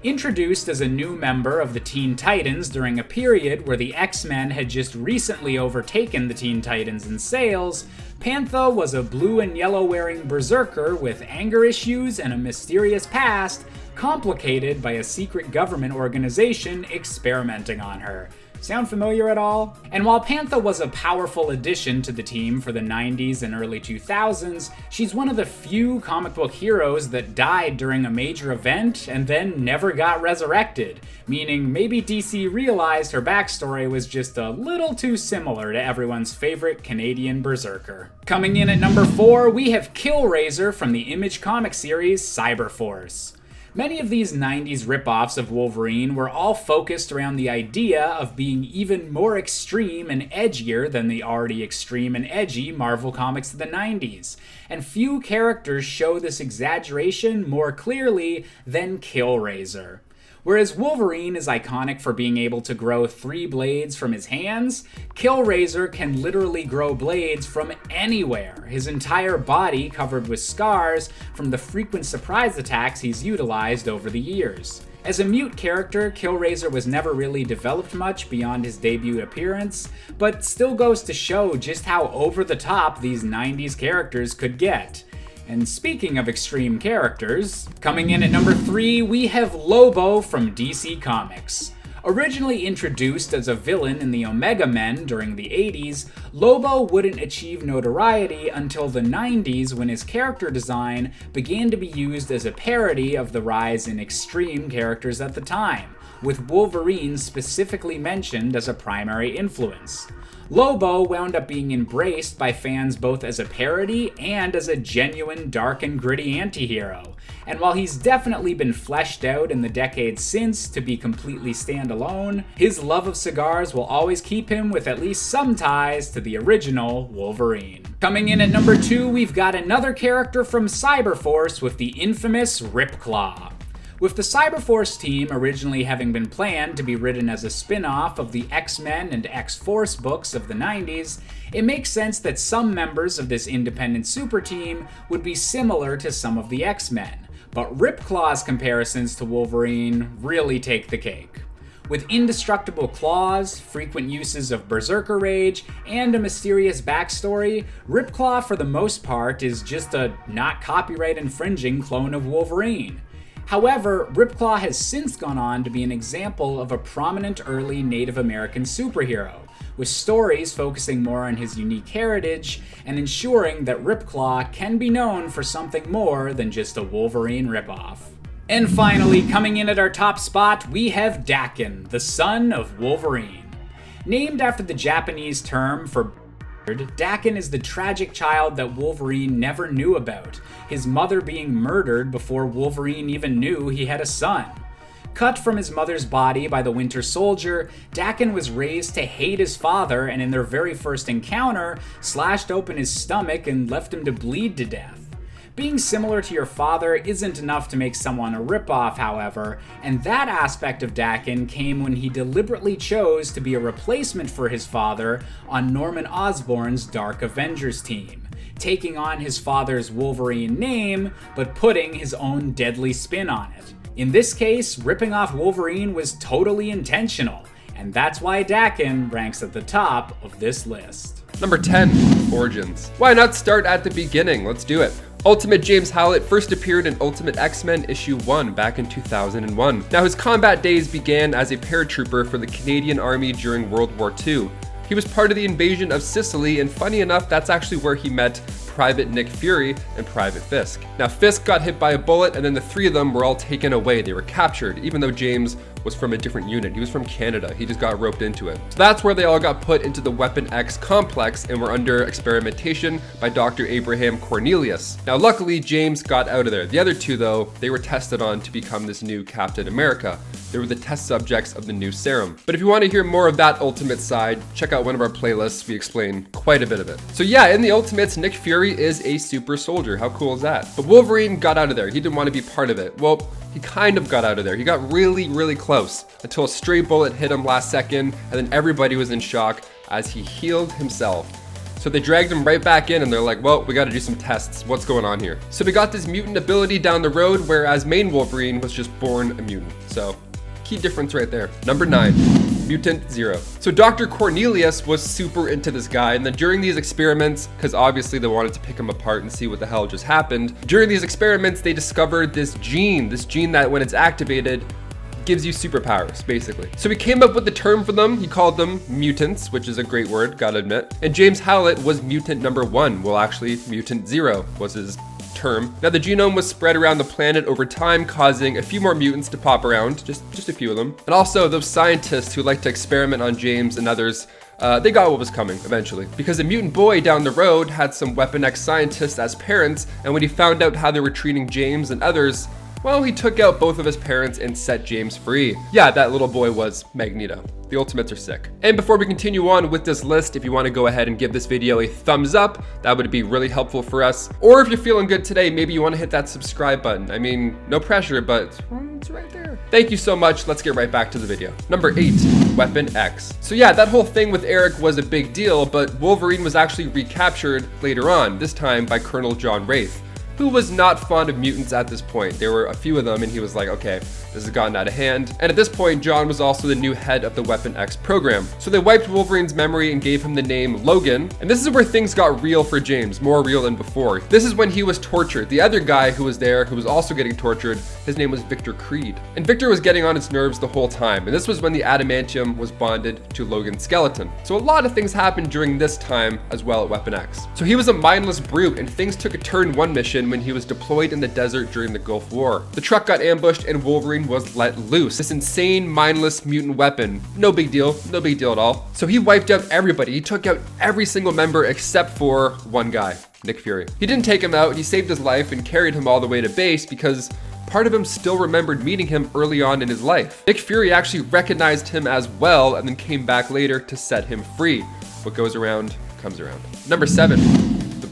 Introduced as a new member of the Teen Titans during a period where the X-Men had just recently overtaken the Teen Titans in sales, Pantha was a blue and yellow wearing berserker with anger issues and a mysterious past, complicated by a secret government organization experimenting on her. Sound familiar at all? And while Pantha was a powerful addition to the team for the 90s and early 2000s, she's one of the few comic book heroes that died during a major event and then never got resurrected, meaning maybe DC realized her backstory was just a little too similar to everyone's favorite Canadian berserker. Coming in at number 4, we have Killrazer from the Image comic series Cyberforce. Many of these 90s ripoffs of Wolverine were all focused around the idea of being even more extreme and edgier than the already extreme and edgy Marvel comics of the 90s, and few characters show this exaggeration more clearly than Killrazer. Whereas Wolverine is iconic for being able to grow 3 blades from his hands, Killrazer can literally grow blades from anywhere, his entire body covered with scars from the frequent surprise attacks he's utilized over the years. As a mute character, Killrazer was never really developed much beyond his debut appearance, but still goes to show just how over the top these 90s characters could get. And speaking of extreme characters, coming in at number 3, we have Lobo from DC Comics. Originally introduced as a villain in the Omega Men during the 80s, Lobo wouldn't achieve notoriety until the 90s when his character design began to be used as a parody of the rise in extreme characters at the time, with Wolverine specifically mentioned as a primary influence. Lobo wound up being embraced by fans both as a parody and as a genuine dark and gritty anti-hero, and while he's definitely been fleshed out in the decades since to be completely standalone, his love of cigars will always keep him with at least some ties to the original Wolverine. Coming in at number 2, we've got another character from Cyberforce with the infamous Ripclaw. With the Cyberforce team originally having been planned to be written as a spin-off of the X-Men and X-Force books of the 90s, it makes sense that some members of this independent super team would be similar to some of the X-Men, but Ripclaw's comparisons to Wolverine really take the cake. With indestructible claws, frequent uses of berserker rage, and a mysterious backstory, Ripclaw for the most part is just a not copyright infringing clone of Wolverine. However, Ripclaw has since gone on to be an example of a prominent early Native American superhero, with stories focusing more on his unique heritage and ensuring that Ripclaw can be known for something more than just a Wolverine ripoff. And finally, coming in at our top spot, we have Daken, the son of Wolverine. Named after the Japanese term for Daken is the tragic child that Wolverine never knew about, his mother being murdered before Wolverine even knew he had a son. Cut from his mother's body by the Winter Soldier, Daken was raised to hate his father, and in their very first encounter, slashed open his stomach and left him to bleed to death. Being similar to your father isn't enough to make someone a ripoff, however, and that aspect of Daken came when he deliberately chose to be a replacement for his father on Norman Osborn's Dark Avengers team, taking on his father's Wolverine name, but putting his own deadly spin on it. In this case, ripping off Wolverine was totally intentional, and that's why Daken ranks at the top of this list. Number 10, Origins. Why not start at the beginning? Let's do it. Ultimate James Howlett first appeared in Ultimate X-Men issue 1 back in 2001. Now his combat days began as a paratrooper for the Canadian Army during World War II. He was part of the invasion of Sicily, and funny enough, that's actually where he met Private Nick Fury and Private Fisk. Now Fisk got hit by a bullet, and then the three of them were all taken away. They were captured, even though James was from a different unit. He was from Canada. He just got roped into it. So that's where they all got put into the Weapon X complex and were under experimentation by Dr. Abraham Cornelius. Now luckily, James got out of there. The other two though, they were tested on to become this new Captain America. They were the test subjects of the new serum. But if you want to hear more of that Ultimate side, check out one of our playlists. We explain quite a bit of it. So yeah, in the Ultimates, Nick Fury is a super soldier. How cool is that? But Wolverine got out of there. He didn't want to be part of it. Well, he kind of got out of there. He got really, really close until a stray bullet hit him last second, and then everybody was in shock as he healed himself. So they dragged him right back in and they're like, well, we got to do some tests. What's going on here? So we got this mutant ability down the road, whereas main Wolverine was just born a mutant. So key difference right there. Number 9, Mutant 0. So Dr. Cornelius was super into this guy, and then during these experiments, because obviously they wanted to pick him apart and see what the hell just happened, during these experiments they discovered this gene that when it's activated, gives you superpowers, basically. So he came up with the term for them. He called them mutants, which is a great word, gotta admit. And James Howlett was mutant number 1. Well, actually, Mutant 0 was his term. Now the genome was spread around the planet over time, causing a few more mutants to pop around, just a few of them. And also those scientists who like to experiment on James and others, they got what was coming eventually, because a mutant boy down the road had some Weapon X scientists as parents, and when he found out how they were treating James and others, well, he took out both of his parents and set James free. Yeah, that little boy was Magneto. The Ultimates are sick. And before we continue on with this list, if you want to go ahead and give this video a thumbs up, that would be really helpful for us. Or if you're feeling good today, maybe you want to hit that subscribe button. I mean, no pressure, but it's right there. Thank you so much. Let's get right back to the video. Number 8, Weapon X. So yeah, that whole thing with Eric was a big deal, but Wolverine was actually recaptured later on, this time by Colonel John Wraith, who was not fond of mutants at this point. There were a few of them, and he was like, okay, this has gotten out of hand. And at this point, John was also the new head of the Weapon X program. So they wiped Wolverine's memory and gave him the name Logan. And this is where things got real for James, more real than before. This is when he was tortured. The other guy who was there, who was also getting tortured, his name was Victor Creed. And Victor was getting on his nerves the whole time. And this was when the adamantium was bonded to Logan's skeleton. So a lot of things happened during this time as well at Weapon X. So he was a mindless brute, and things took a turn one mission when he was deployed in the desert during the Gulf War. The truck got ambushed and Wolverine was let loose. This insane, mindless mutant weapon. No big deal at all. So he wiped out everybody. He took out every single member except for one guy, Nick Fury. He didn't take him out, he saved his life and carried him all the way to base because part of him still remembered meeting him early on in his life. Nick Fury actually recognized him as well and then came back later to set him free. What goes around comes around. Number 7.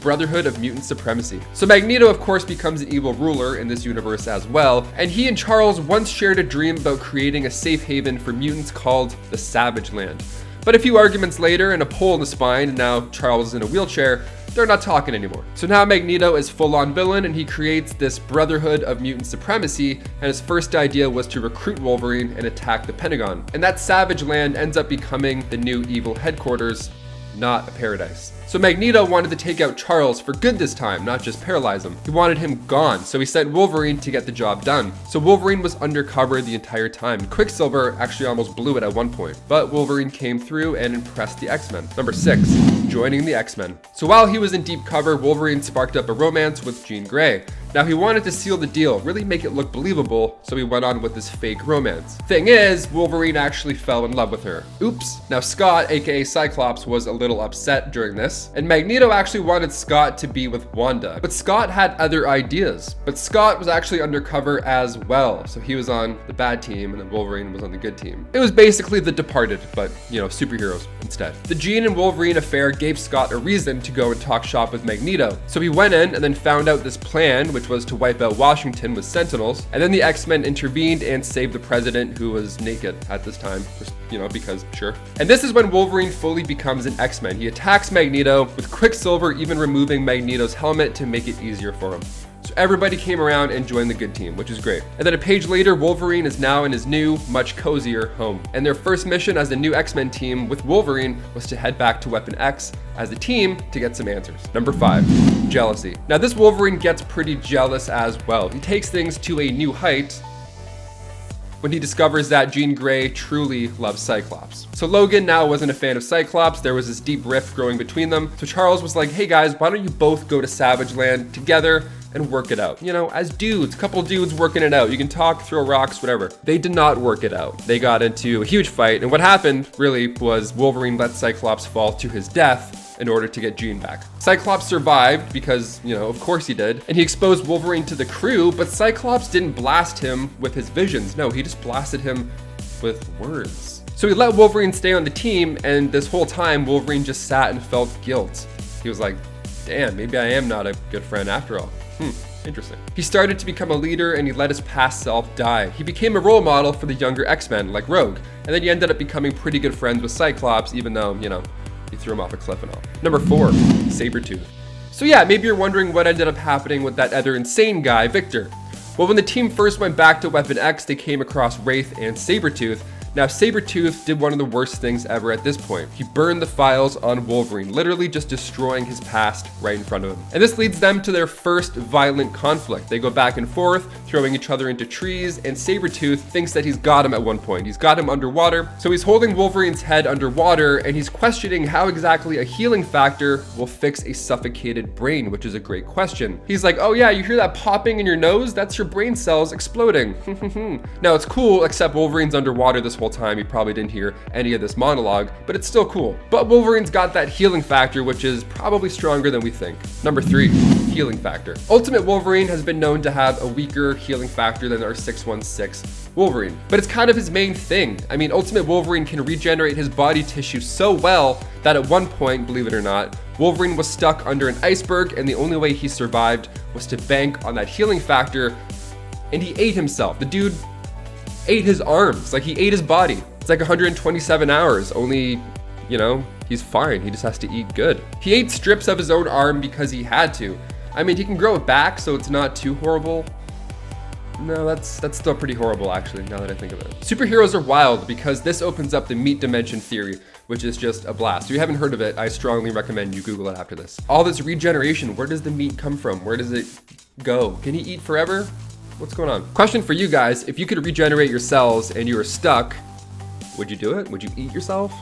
Brotherhood of Mutant Supremacy. So Magneto, of course, becomes an evil ruler in this universe as well, and he and Charles once shared a dream about creating a safe haven for mutants called the Savage Land. But a few arguments later and a pole in the spine, and now Charles is in a wheelchair, they're not talking anymore. So now Magneto is full-on villain, and he creates this Brotherhood of Mutant Supremacy, and his first idea was to recruit Wolverine and attack the Pentagon. And that Savage Land ends up becoming the new evil headquarters, not a paradise. So Magneto wanted to take out Charles for good this time, not just paralyze him. He wanted him gone, so he sent Wolverine to get the job done. So Wolverine was undercover the entire time. Quicksilver actually almost blew it at one point, but Wolverine came through and impressed the X-Men. Number 6, joining the X-Men. So while he was in deep cover, Wolverine sparked up a romance with Jean Grey. Now he wanted to seal the deal, really make it look believable, so he went on with this fake romance. Thing is, Wolverine actually fell in love with her. Oops. Now Scott, aka Cyclops, was a little upset during this, and Magneto actually wanted Scott to be with Wanda. But Scott had other ideas. But Scott was actually undercover as well, so he was on the bad team and then Wolverine was on the good team. It was basically The Departed, but you know, superheroes instead. The Jean and Wolverine affair gave Scott a reason to go and talk shop with Magneto. So he went in and then found out this plan, which was to wipe out Washington with Sentinels, and then the X-Men intervened and saved the president, who was naked at this time, just, you know, because sure. And this is when Wolverine fully becomes an X-Men. He attacks Magneto, with Quicksilver even removing Magneto's helmet to make it easier for him. So everybody came around and joined the good team, which is great. And then a page later, Wolverine is now in his new, much cozier home. And their first mission as a new X-Men team with Wolverine was to head back to Weapon X as a team to get some answers. Number 5, jealousy. Now this Wolverine gets pretty jealous as well. He takes things to a new height when he discovers that Jean Grey truly loves Cyclops. So Logan now wasn't a fan of Cyclops. There was this deep rift growing between them. So Charles was like, hey guys, why don't you both go to Savage Land together and work it out? You know, as dudes, a couple dudes working it out. You can talk, throw rocks, whatever. They did not work it out. They got into a huge fight, and what happened really was Wolverine let Cyclops fall to his death in order to get Jean back. Cyclops survived because, you know, of course he did, and he exposed Wolverine to the crew, but Cyclops didn't blast him with his visions. No, he just blasted him with words. So he let Wolverine stay on the team, and this whole time Wolverine just sat and felt guilt. He was like, damn, maybe I am not a good friend after all. Interesting. He started to become a leader and he let his past self die. He became a role model for the younger X-Men like Rogue, and then he ended up becoming pretty good friends with Cyclops, even though, you know, he threw him off a cliff and all. Number 4, Sabertooth. So yeah, maybe you're wondering what ended up happening with that other insane guy, Victor. Well, when the team first went back to Weapon X, they came across Wraith and Sabertooth. Now, Sabertooth did one of the worst things ever at this point. He burned the files on Wolverine, literally just destroying his past right in front of him. And this leads them to their first violent conflict. They go back and forth, throwing each other into trees, and Sabertooth thinks that he's got him at one point. He's got him underwater, so he's holding Wolverine's head underwater, and he's questioning how exactly a healing factor will fix a suffocated brain, which is a great question. He's like, oh yeah, you hear that popping in your nose? That's your brain cells exploding. Now, it's cool, except Wolverine's underwater this whole time. He probably didn't hear any of this monologue, but it's still cool. But Wolverine's got that healing factor, which is probably stronger than we think. Number 3, healing factor. Ultimate Wolverine has been known to have a weaker healing factor than our 616 Wolverine, but it's kind of his main thing. I mean, Ultimate Wolverine can regenerate his body tissue so well that at one point, believe it or not, Wolverine was stuck under an iceberg, and the only way he survived was to bank on that healing factor, and he ate himself. The dude ate his arms, like he ate his body. It's like 127 hours, only, you know, he's fine. He just has to eat good. He ate strips of his own arm because he had to. I mean, he can grow it back, so it's not too horrible. No, that's still pretty horrible, actually, now that I think of it. Superheroes are wild because this opens up the meat dimension theory, which is just a blast. If you haven't heard of it, I strongly recommend you Google it after this. All this regeneration, where does the meat come from? Where does it go? Can he eat forever? What's going on? Question for you guys, if you could regenerate your cells and you were stuck, would you do it? Would you eat yourself?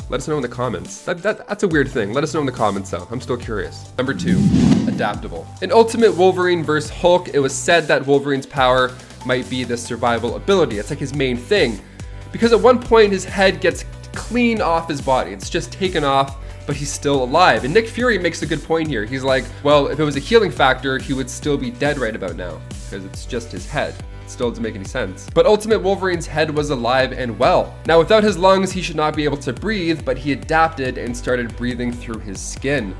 Let us know in the comments. That's a weird thing. Let us know in the comments though. I'm still curious. Number 2, Adaptable. In Ultimate Wolverine vs. Hulk, it was said that Wolverine's power might be the survival ability. It's like his main thing. Because at one point his head gets clean off his body. It's just taken off, but he's still alive. And Nick Fury makes a good point here. He's like, well, if it was a healing factor, he would still be dead right about now, because it's just his head. It still doesn't make any sense. But Ultimate Wolverine's head was alive and well. Now, without his lungs, he should not be able to breathe, but he adapted and started breathing through his skin.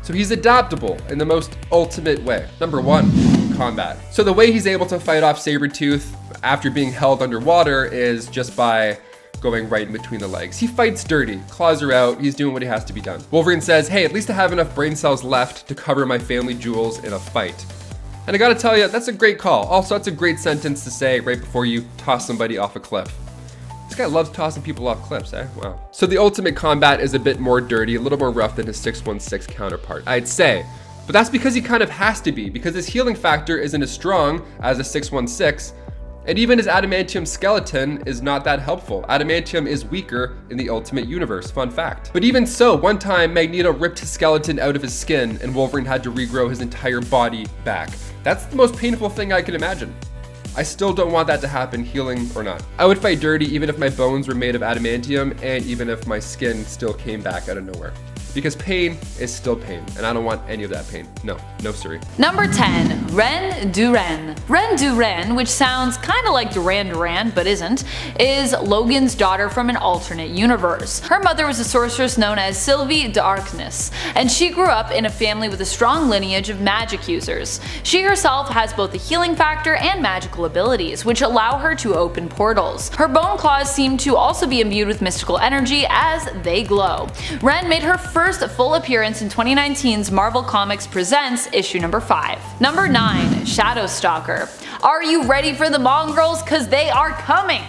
So he's adaptable in the most ultimate way. Number 1, combat. So the way he's able to fight off Sabertooth after being held underwater is just by going right in between the legs. He fights dirty, claws are out, he's doing what he has to be done. Wolverine says, hey, at least I have enough brain cells left to cover my family jewels in a fight. And I gotta tell you, that's a great call. Also, that's a great sentence to say right before you toss somebody off a cliff. This guy loves tossing people off cliffs, eh? Wow. So the ultimate combat is a bit more dirty, a little more rough than his 616 counterpart, I'd say. But that's because he kind of has to be, because his healing factor isn't as strong as a 616, And even his adamantium skeleton is not that helpful. Adamantium is weaker in the Ultimate Universe, fun fact. But even so, one time Magneto ripped his skeleton out of his skin and Wolverine had to regrow his entire body back. That's the most painful thing I can imagine. I still don't want that to happen, healing or not. I would fight dirty even if my bones were made of adamantium and even if my skin still came back out of nowhere. Because pain is still pain, and I don't want any of that pain. No, no siree. Number 10, Ren Duren. Ren Duren, which sounds kinda like Duran Duran but isn't, is Logan's daughter from an alternate universe. Her mother was a sorceress known as Sylvie Darkness, and she grew up in a family with a strong lineage of magic users. She herself has both a healing factor and magical abilities, which allow her to open portals. Her bone claws seem to also be imbued with mystical energy as they glow. Ren made her first full appearance in 2019's Marvel Comics Presents issue number 5. Number 9, Shadow Stalker. Are you ready for the mongrels? Cause they are coming!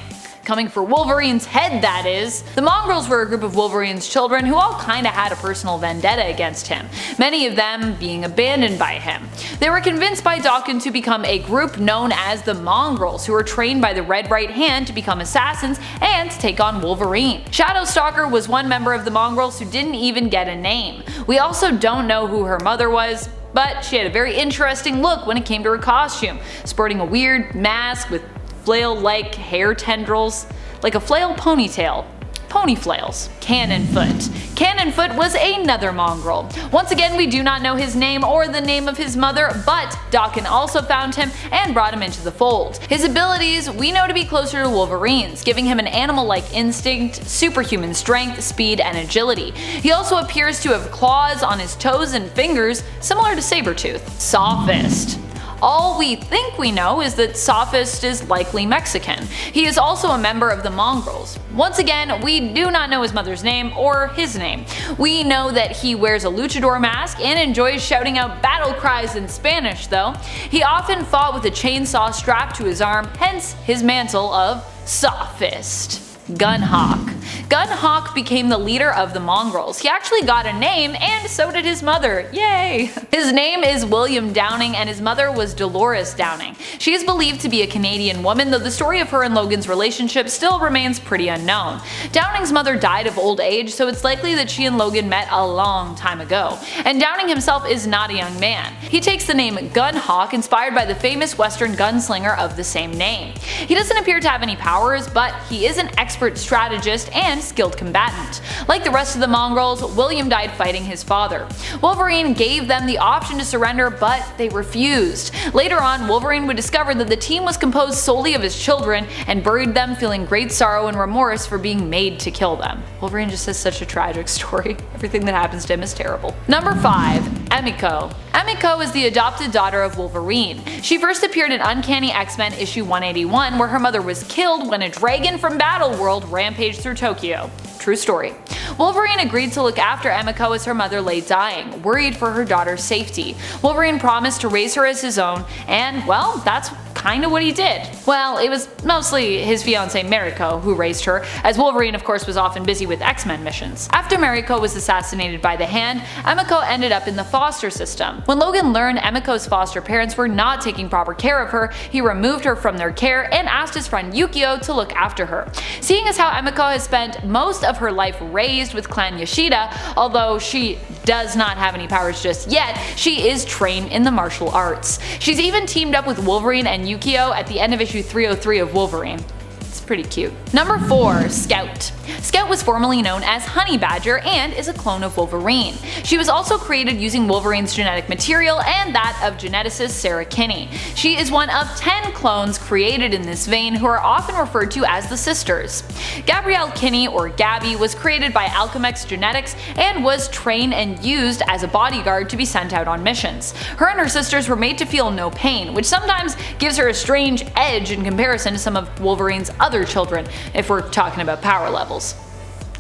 Coming for Wolverine's head, that is. The mongrels were a group of Wolverine's children who all kinda had a personal vendetta against him, many of them being abandoned by him. They were convinced by Daken to become a group known as the Mongrels, who were trained by the Red Right Hand to become assassins and take on Wolverine. Shadow Stalker was one member of the Mongrels who didn't even get a name. We also don't know who her mother was, but she had a very interesting look when it came to her costume, sporting a weird mask with flail-like hair tendrils, like a flail ponytail. Pony flails. Cannonfoot. Cannonfoot was another mongrel. Once again, we do not know his name or the name of his mother, but Dakin also found him and brought him into the fold. His abilities we know to be closer to Wolverine's, giving him an animal-like instinct, superhuman strength, speed, and agility. He also appears to have claws on his toes and fingers, similar to Sabertooth. Sophist. All we think we know is that Sophist is likely Mexican. He is also a member of the Mongrels. Once again, we do not know his mother's name or his name. We know that he wears a luchador mask and enjoys shouting out battle cries in Spanish though. He often fought with a chainsaw strapped to his arm, hence his mantle of Sophist. Gunhawk. Gunhawk became the leader of the Mongrels. He actually got a name, and so did his mother. Yay! His name is William Downing, and his mother was Dolores Downing. She is believed to be a Canadian woman, though the story of her and Logan's relationship still remains pretty unknown. Downing's mother died of old age, so it's likely that she and Logan met a long time ago. And Downing himself is not a young man. He takes the name Gunhawk, inspired by the famous Western gunslinger of the same name. He doesn't appear to have any powers, but he is an expert strategist and skilled combatant. Like the rest of the Mongrels, William died fighting his father. Wolverine gave them the option to surrender, but they refused. Later on, Wolverine would discover that the team was composed solely of his children and buried them feeling great sorrow and remorse for being made to kill them. Wolverine just has such a tragic story. Everything that happens to him is terrible. Number 5, Emiko. Emiko is the adopted daughter of Wolverine. She first appeared in Uncanny X-Men issue 181, where her mother was killed when a dragon from Battleworld rampaged through Tokyo. True story. Wolverine agreed to look after Emiko as her mother lay dying, worried for her daughter's safety. Wolverine promised to raise her as his own, and well, that's kinda what he did. Well, it was mostly his fiancée Mariko who raised her, as Wolverine of course was often busy with X-Men missions. After Mariko was assassinated by the Hand, Emiko ended up in the foster system. When Logan learned Emiko's foster parents were not taking proper care of her, he removed her from their care and asked his friend Yukio to look after her. Seeing as how Emiko has spent most of her life raised with Clan Yoshida, although she does not have any powers just yet, she is trained in the martial arts. She's even teamed up with Wolverine and Yukio at the end of issue 303 of Wolverine. It's pretty cute. Number 4, Scout. Scout was formerly known as Honey Badger and is a clone of Wolverine. She was also created using Wolverine's genetic material and that of geneticist Sarah Kinney. She is one of 10 clones created in this vein who are often referred to as the Sisters. Gabrielle Kinney, or Gabby, was created by Alchemex Genetics and was trained and used as a bodyguard to be sent out on missions. Her and her sisters were made to feel no pain, which sometimes gives her a strange edge in comparison to some of Wolverine's other children, if we're talking about power levels.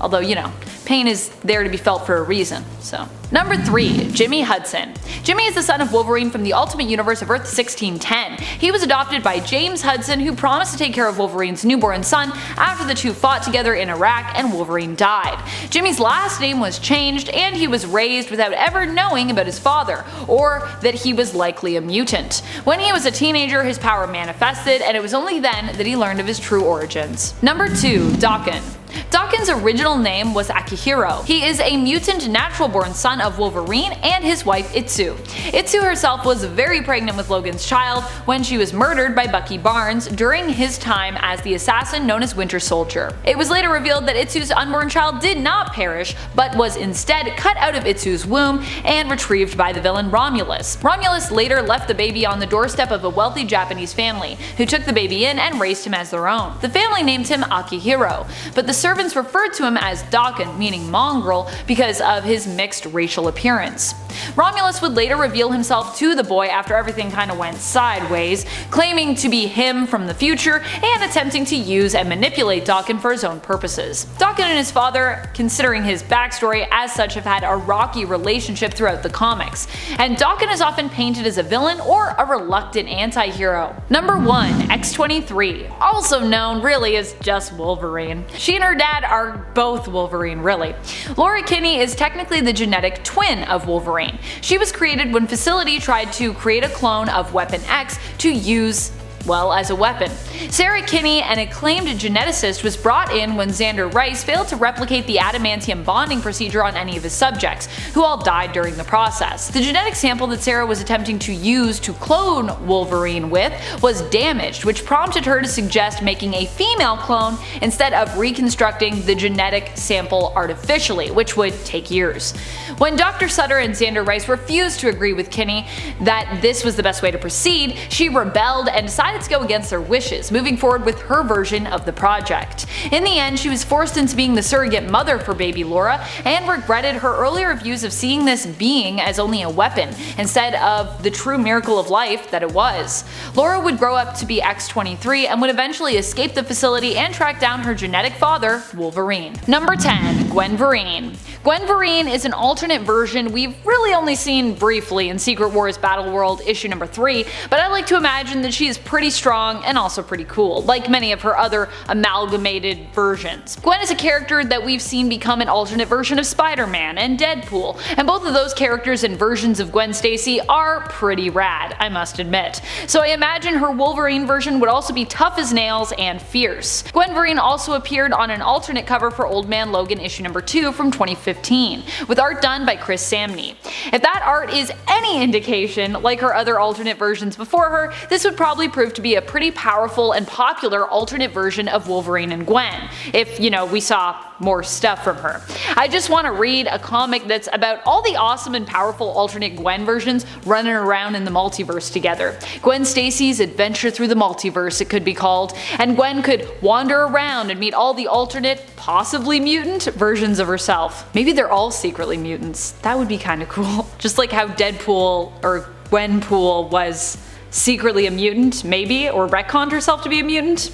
Although, you know, pain is there to be felt for a reason, so. Number 3. Jimmy Hudson. Jimmy is the son of Wolverine from the Ultimate Universe of Earth 1610. He was adopted by James Hudson, who promised to take care of Wolverine's newborn son after the two fought together in Iraq and Wolverine died. Jimmy's last name was changed, and he was raised without ever knowing about his father, or that he was likely a mutant. When he was a teenager, his power manifested, and it was only then that he learned of his true origins. Number 2. Daken. Dakin's original name was Akihiro. He is a mutant natural-born son of Wolverine and his wife Itsu. Itsu herself was very pregnant with Logan's child when she was murdered by Bucky Barnes during his time as the assassin known as Winter Soldier. It was later revealed that Itsu's unborn child did not perish, but was instead cut out of Itsu's womb and retrieved by the villain Romulus. Romulus later left the baby on the doorstep of a wealthy Japanese family, who took the baby in and raised him as their own. The family named him Akihiro, but the servants referred to him as Daken, meaning mongrel, because of his mixed racial appearance. Romulus would later reveal himself to the boy after everything kinda went sideways, claiming to be him from the future and attempting to use and manipulate Daken for his own purposes. Daken and his father, considering his backstory as such, have had a rocky relationship throughout the comics, and Daken is often painted as a villain or a reluctant anti-hero. Number 1. X-23, also known really as just Wolverine. She and her dad are both Wolverine, really. Laura Kinney is technically the genetic twin of Wolverine. She was created when Facility tried to create a clone of Weapon X to use, well, as a weapon. Sarah Kinney, an acclaimed geneticist, was brought in when Xander Rice failed to replicate the adamantium bonding procedure on any of his subjects, who all died during the process. The genetic sample that Sarah was attempting to use to clone Wolverine with was damaged, which prompted her to suggest making a female clone instead of reconstructing the genetic sample artificially, which would take years. When Dr. Sutter and Xander Rice refused to agree with Kinney that this was the best way to proceed, she rebelled and decided to go against their wishes, moving forward with her version of the project. In the end, she was forced into being the surrogate mother for baby Laura and regretted her earlier views of seeing this being as only a weapon, instead of the true miracle of life that it was. Laura would grow up to be X-23 and would eventually escape the facility and track down her genetic father, Wolverine. Number 10. Gwenverine. Gwenverine is an alternate version we've really only seen briefly in Secret Wars Battle World issue number 3, but I like to imagine that she is pretty strong and also pretty cool, like many of her other amalgamated versions. Gwen is a character that we've seen become an alternate version of Spider-Man and Deadpool, and both of those characters and versions of Gwen Stacy are pretty rad, I must admit. So I imagine her Wolverine version would also be tough as nails and fierce. Gwenverine also appeared on an alternate cover for Old Man Logan issue number 2 from 2015, with art done by Chris Samney. If that art is any indication, like her other alternate versions before her, this would probably prove to be a pretty powerful and popular alternate version of Wolverine and Gwen, if, you know, we saw more stuff from her. I just want to read a comic that's about all the awesome and powerful alternate Gwen versions running around in the multiverse together. Gwen Stacy's Adventure Through the Multiverse, it could be called, and Gwen could wander around and meet all the alternate, possibly mutant, versions of herself. Maybe they're all secretly mutants. That would be kind of cool. Just like how Deadpool or Gwenpool was secretly a mutant, maybe, or retconned herself to be a mutant.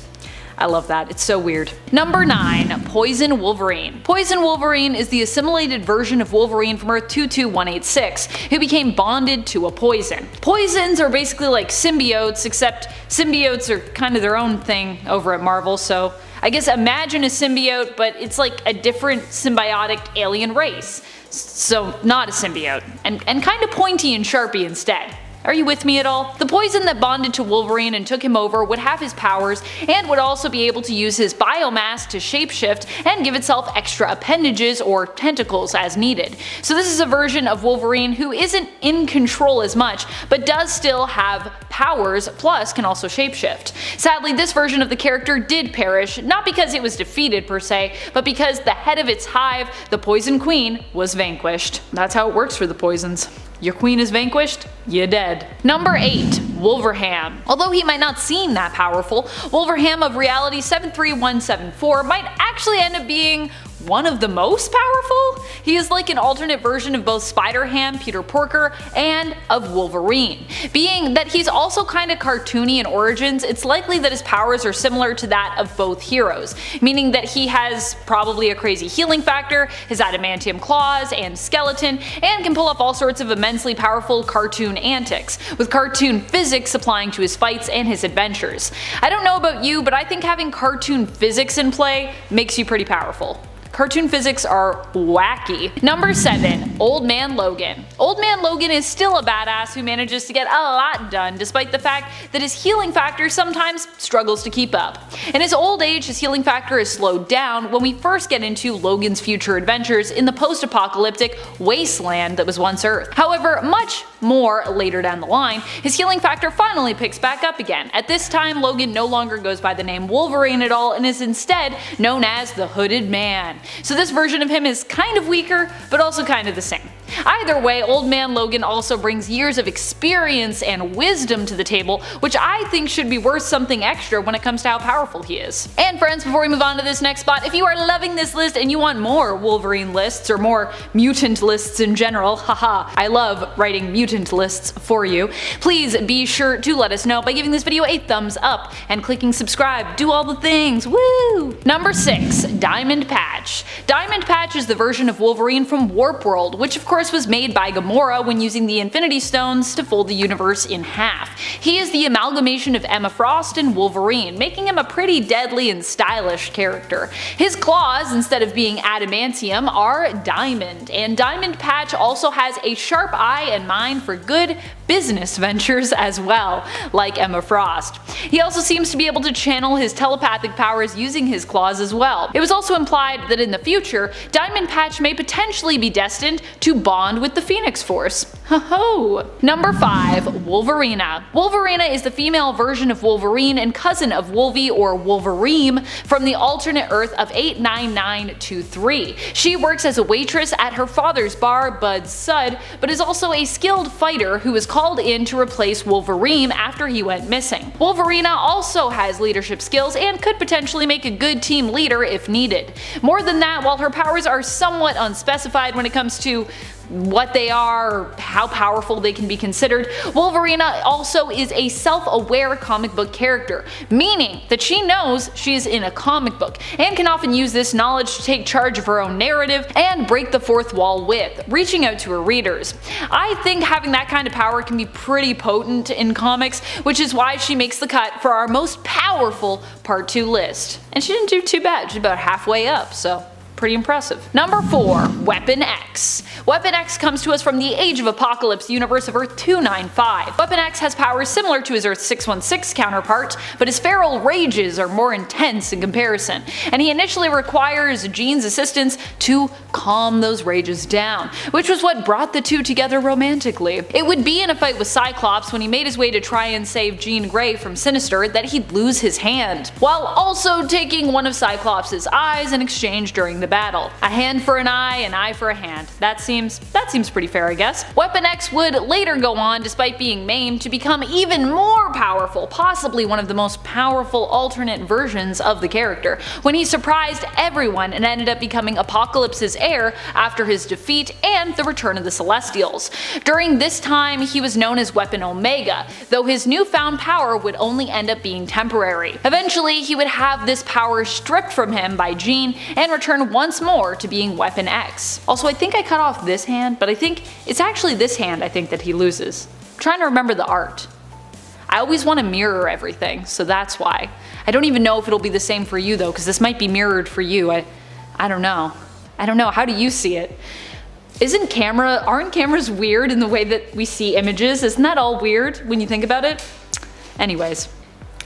I love that, it's so weird. Number 9. Poison Wolverine. Poison Wolverine is the assimilated version of Wolverine from Earth 22186, who became bonded to a poison. Poisons are basically like symbiotes, except symbiotes are kind of their own thing over at Marvel, so I guess imagine a symbiote, but it's like a different symbiotic alien race. So not a symbiote, and kind of pointy and sharpy instead. Are you with me at all? The poison that bonded to Wolverine and took him over would have his powers and would also be able to use his biomass to shapeshift and give itself extra appendages or tentacles as needed. So this is a version of Wolverine who isn't in control as much, but does still have powers, plus can also shapeshift. Sadly, this version of the character did perish, not because it was defeated per se, but because the head of its hive, the Poison Queen, was vanquished. That's how it works for the poisons. Your queen is vanquished, you're dead. Number 8. Wolverham. Although he might not seem that powerful, Wolverham of Reality 73174 might actually end up being one of the most powerful? He is like an alternate version of both Spider-Ham, Peter Porker, and of Wolverine. Being that he's also kinda cartoony in origins, it's likely that his powers are similar to that of both heroes, meaning that he has probably a crazy healing factor, his adamantium claws and skeleton, and can pull off all sorts of immensely powerful cartoon antics, with cartoon physics applying to his fights and his adventures. I don't know about you, but I think having cartoon physics in play makes you pretty powerful. Cartoon physics are wacky. Number 7. Old Man Logan. Old Man Logan is still a badass who manages to get a lot done despite the fact that his healing factor sometimes struggles to keep up. In his old age, his healing factor is slowed down when we first get into Logan's future adventures in the post-apocalyptic wasteland that was once Earth. However, much more later down the line, his healing factor finally picks back up again. At this time, Logan no longer goes by the name Wolverine at all and is instead known as the Hooded Man. So this version of him is kind of weaker, but also kind of the same. Either way, Old Man Logan also brings years of experience and wisdom to the table, which I think should be worth something extra when it comes to how powerful he is. And friends, before we move on to this next spot, if you are loving this list and you want more Wolverine lists or more mutant lists in general, haha, I love writing mutant lists for you, please be sure to let us know by giving this video a thumbs up and clicking subscribe, do all the things, woo! Number 6. Diamond Patch. Diamond Patch is the version of Wolverine from Warp World, which of course was made by Gamora when using the Infinity Stones to fold the universe in half. He is the amalgamation of Emma Frost and Wolverine, making him a pretty deadly and stylish character. His claws, instead of being adamantium, are diamond, and Diamond Patch also has a sharp eye and mind for good business ventures as well, like Emma Frost. He also seems to be able to channel his telepathic powers using his claws as well. It was also implied that in the future, Diamond Patch may potentially be destined to bond with the Phoenix Force. Ho-ho! Number 5. Wolverina. Wolverina is the female version of Wolverine and cousin of Wolvie or Wolverine from the alternate Earth of 89923. She works as a waitress at her father's bar, Bud Sud, but is also a skilled fighter who is called in to replace Wolverine after he went missing. Wolverina also has leadership skills and could potentially make a good team leader if needed. More than that, while her powers are somewhat unspecified when it comes to what they are or how powerful they can be considered, Wolverina also is a self-aware comic book character, meaning that she knows she is in a comic book and can often use this knowledge to take charge of her own narrative and break the fourth wall with, reaching out to her readers. I think having that kind of power can be pretty potent in comics, which is why she makes the cut for our most powerful Part 2 list. And she didn't do too bad, she's about halfway up, so pretty impressive. Number 4. Weapon X. Weapon X comes to us from the Age of Apocalypse universe of Earth 295. Weapon X has powers similar to his Earth 616 counterpart, but his feral rages are more intense in comparison, and he initially requires Jean's assistance to calm those rages down, which was what brought the two together romantically. It would be in a fight with Cyclops when he made his way to try and save Jean Grey from Sinister that he'd lose his hand, while also taking one of Cyclops' eyes in exchange during the battle. A hand for an eye, an eye for a hand. That seems pretty fair, I guess. Weapon X would later go on, despite being maimed, to become even more powerful, possibly one of the most powerful alternate versions of the character, when he surprised everyone and ended up becoming Apocalypse's heir after his defeat and the return of the Celestials. During this time, he was known as Weapon Omega, though his newfound power would only end up being temporary. Eventually, he would have this power stripped from him by Jean and return once more to being Weapon X. Also, I think I cut off this hand, but I think it's actually this hand I think that he loses. I'm trying to remember the art. I always want to mirror everything, so that's why. I don't even know if it'll be the same for you though, because this might be mirrored for you. I don't know. I don't know. How do you see it? Aren't cameras weird in the way that we see images? Isn't that all weird when you think about it? Anyways,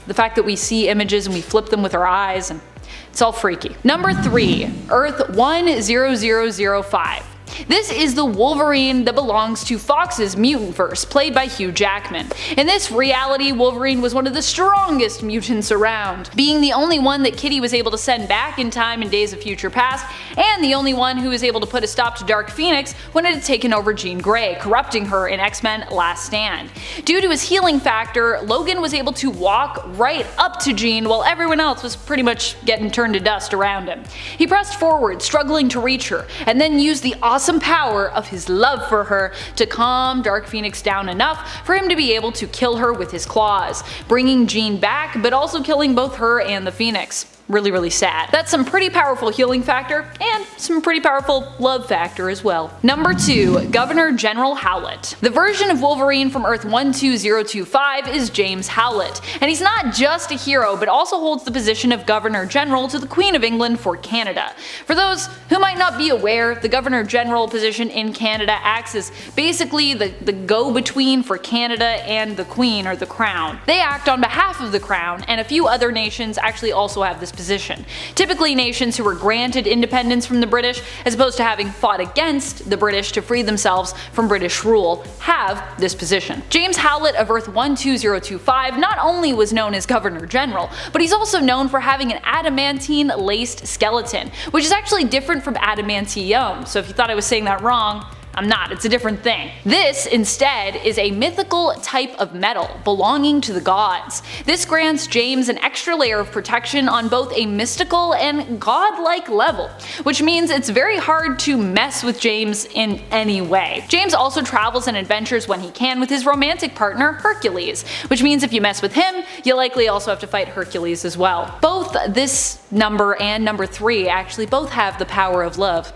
the fact that we see images and we flip them with our eyes, and it's all freaky. Number 3. Earth 10005. This is the Wolverine that belongs to Fox's Mutantverse, played by Hugh Jackman. In this reality, Wolverine was one of the strongest mutants around, being the only one that Kitty was able to send back in time in Days of Future Past, and the only one who was able to put a stop to Dark Phoenix when it had taken over Jean Grey, corrupting her in X-Men Last Stand. Due to his healing factor, Logan was able to walk right up to Jean while everyone else was pretty much getting turned to dust around him. He pressed forward, struggling to reach her, and then used the awesome power of his love for her to calm Dark Phoenix down enough for him to be able to kill her with his claws, bringing Jean back but also killing both her and the Phoenix. Really sad. That's some pretty powerful healing factor, and some pretty powerful love factor as well. Number 2. Governor General Howlett. The version of Wolverine from Earth 12025 is James Howlett, and he's not just a hero but also holds the position of Governor General to the Queen of England for Canada. For those who might not be aware, the Governor General position in Canada acts as basically the go-between for Canada and the Queen or the Crown. They act on behalf of the Crown, and a few other nations actually also have this position. Typically nations who were granted independence from the British, as opposed to having fought against the British to free themselves from British rule, have this position. James Howlett of Earth 12025 not only was known as Governor General, but he's also known for having an adamantine laced skeleton, which is actually different from adamantium, so if you thought I was saying that wrong, I'm not, it's a different thing. This, instead, is a mythical type of metal belonging to the gods. This grants James an extra layer of protection on both a mystical and godlike level, which means it's very hard to mess with James in any way. James also travels and adventures when he can with his romantic partner Hercules, which means if you mess with him, you likely also have to fight Hercules as well. Both this number and number 3 actually both have the power of love.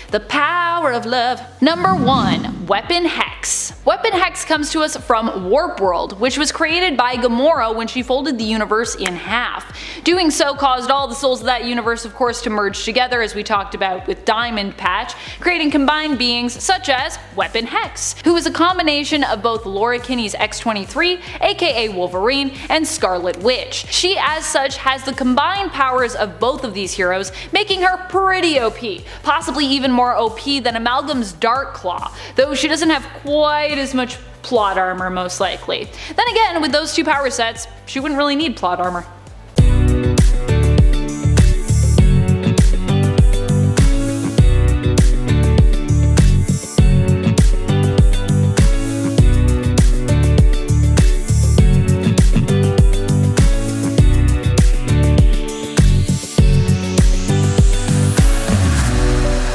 The power of love. Number 1. Weapon Hex. Weapon Hex comes to us from Warp World, which was created by Gamora when she folded the universe in half. Doing so caused all the souls of that universe, of course, to merge together, as we talked about with Diamond Patch, creating combined beings such as Weapon Hex, who is a combination of both Laura Kinney's X-23, aka Wolverine, and Scarlet Witch. She, as such, has the combined powers of both of these heroes, making her pretty OP, possibly even more OP than Amalgam's Darkclaw, though she doesn't have quite as much plot armor most likely. Then again, with those two power sets, she wouldn't really need plot armor.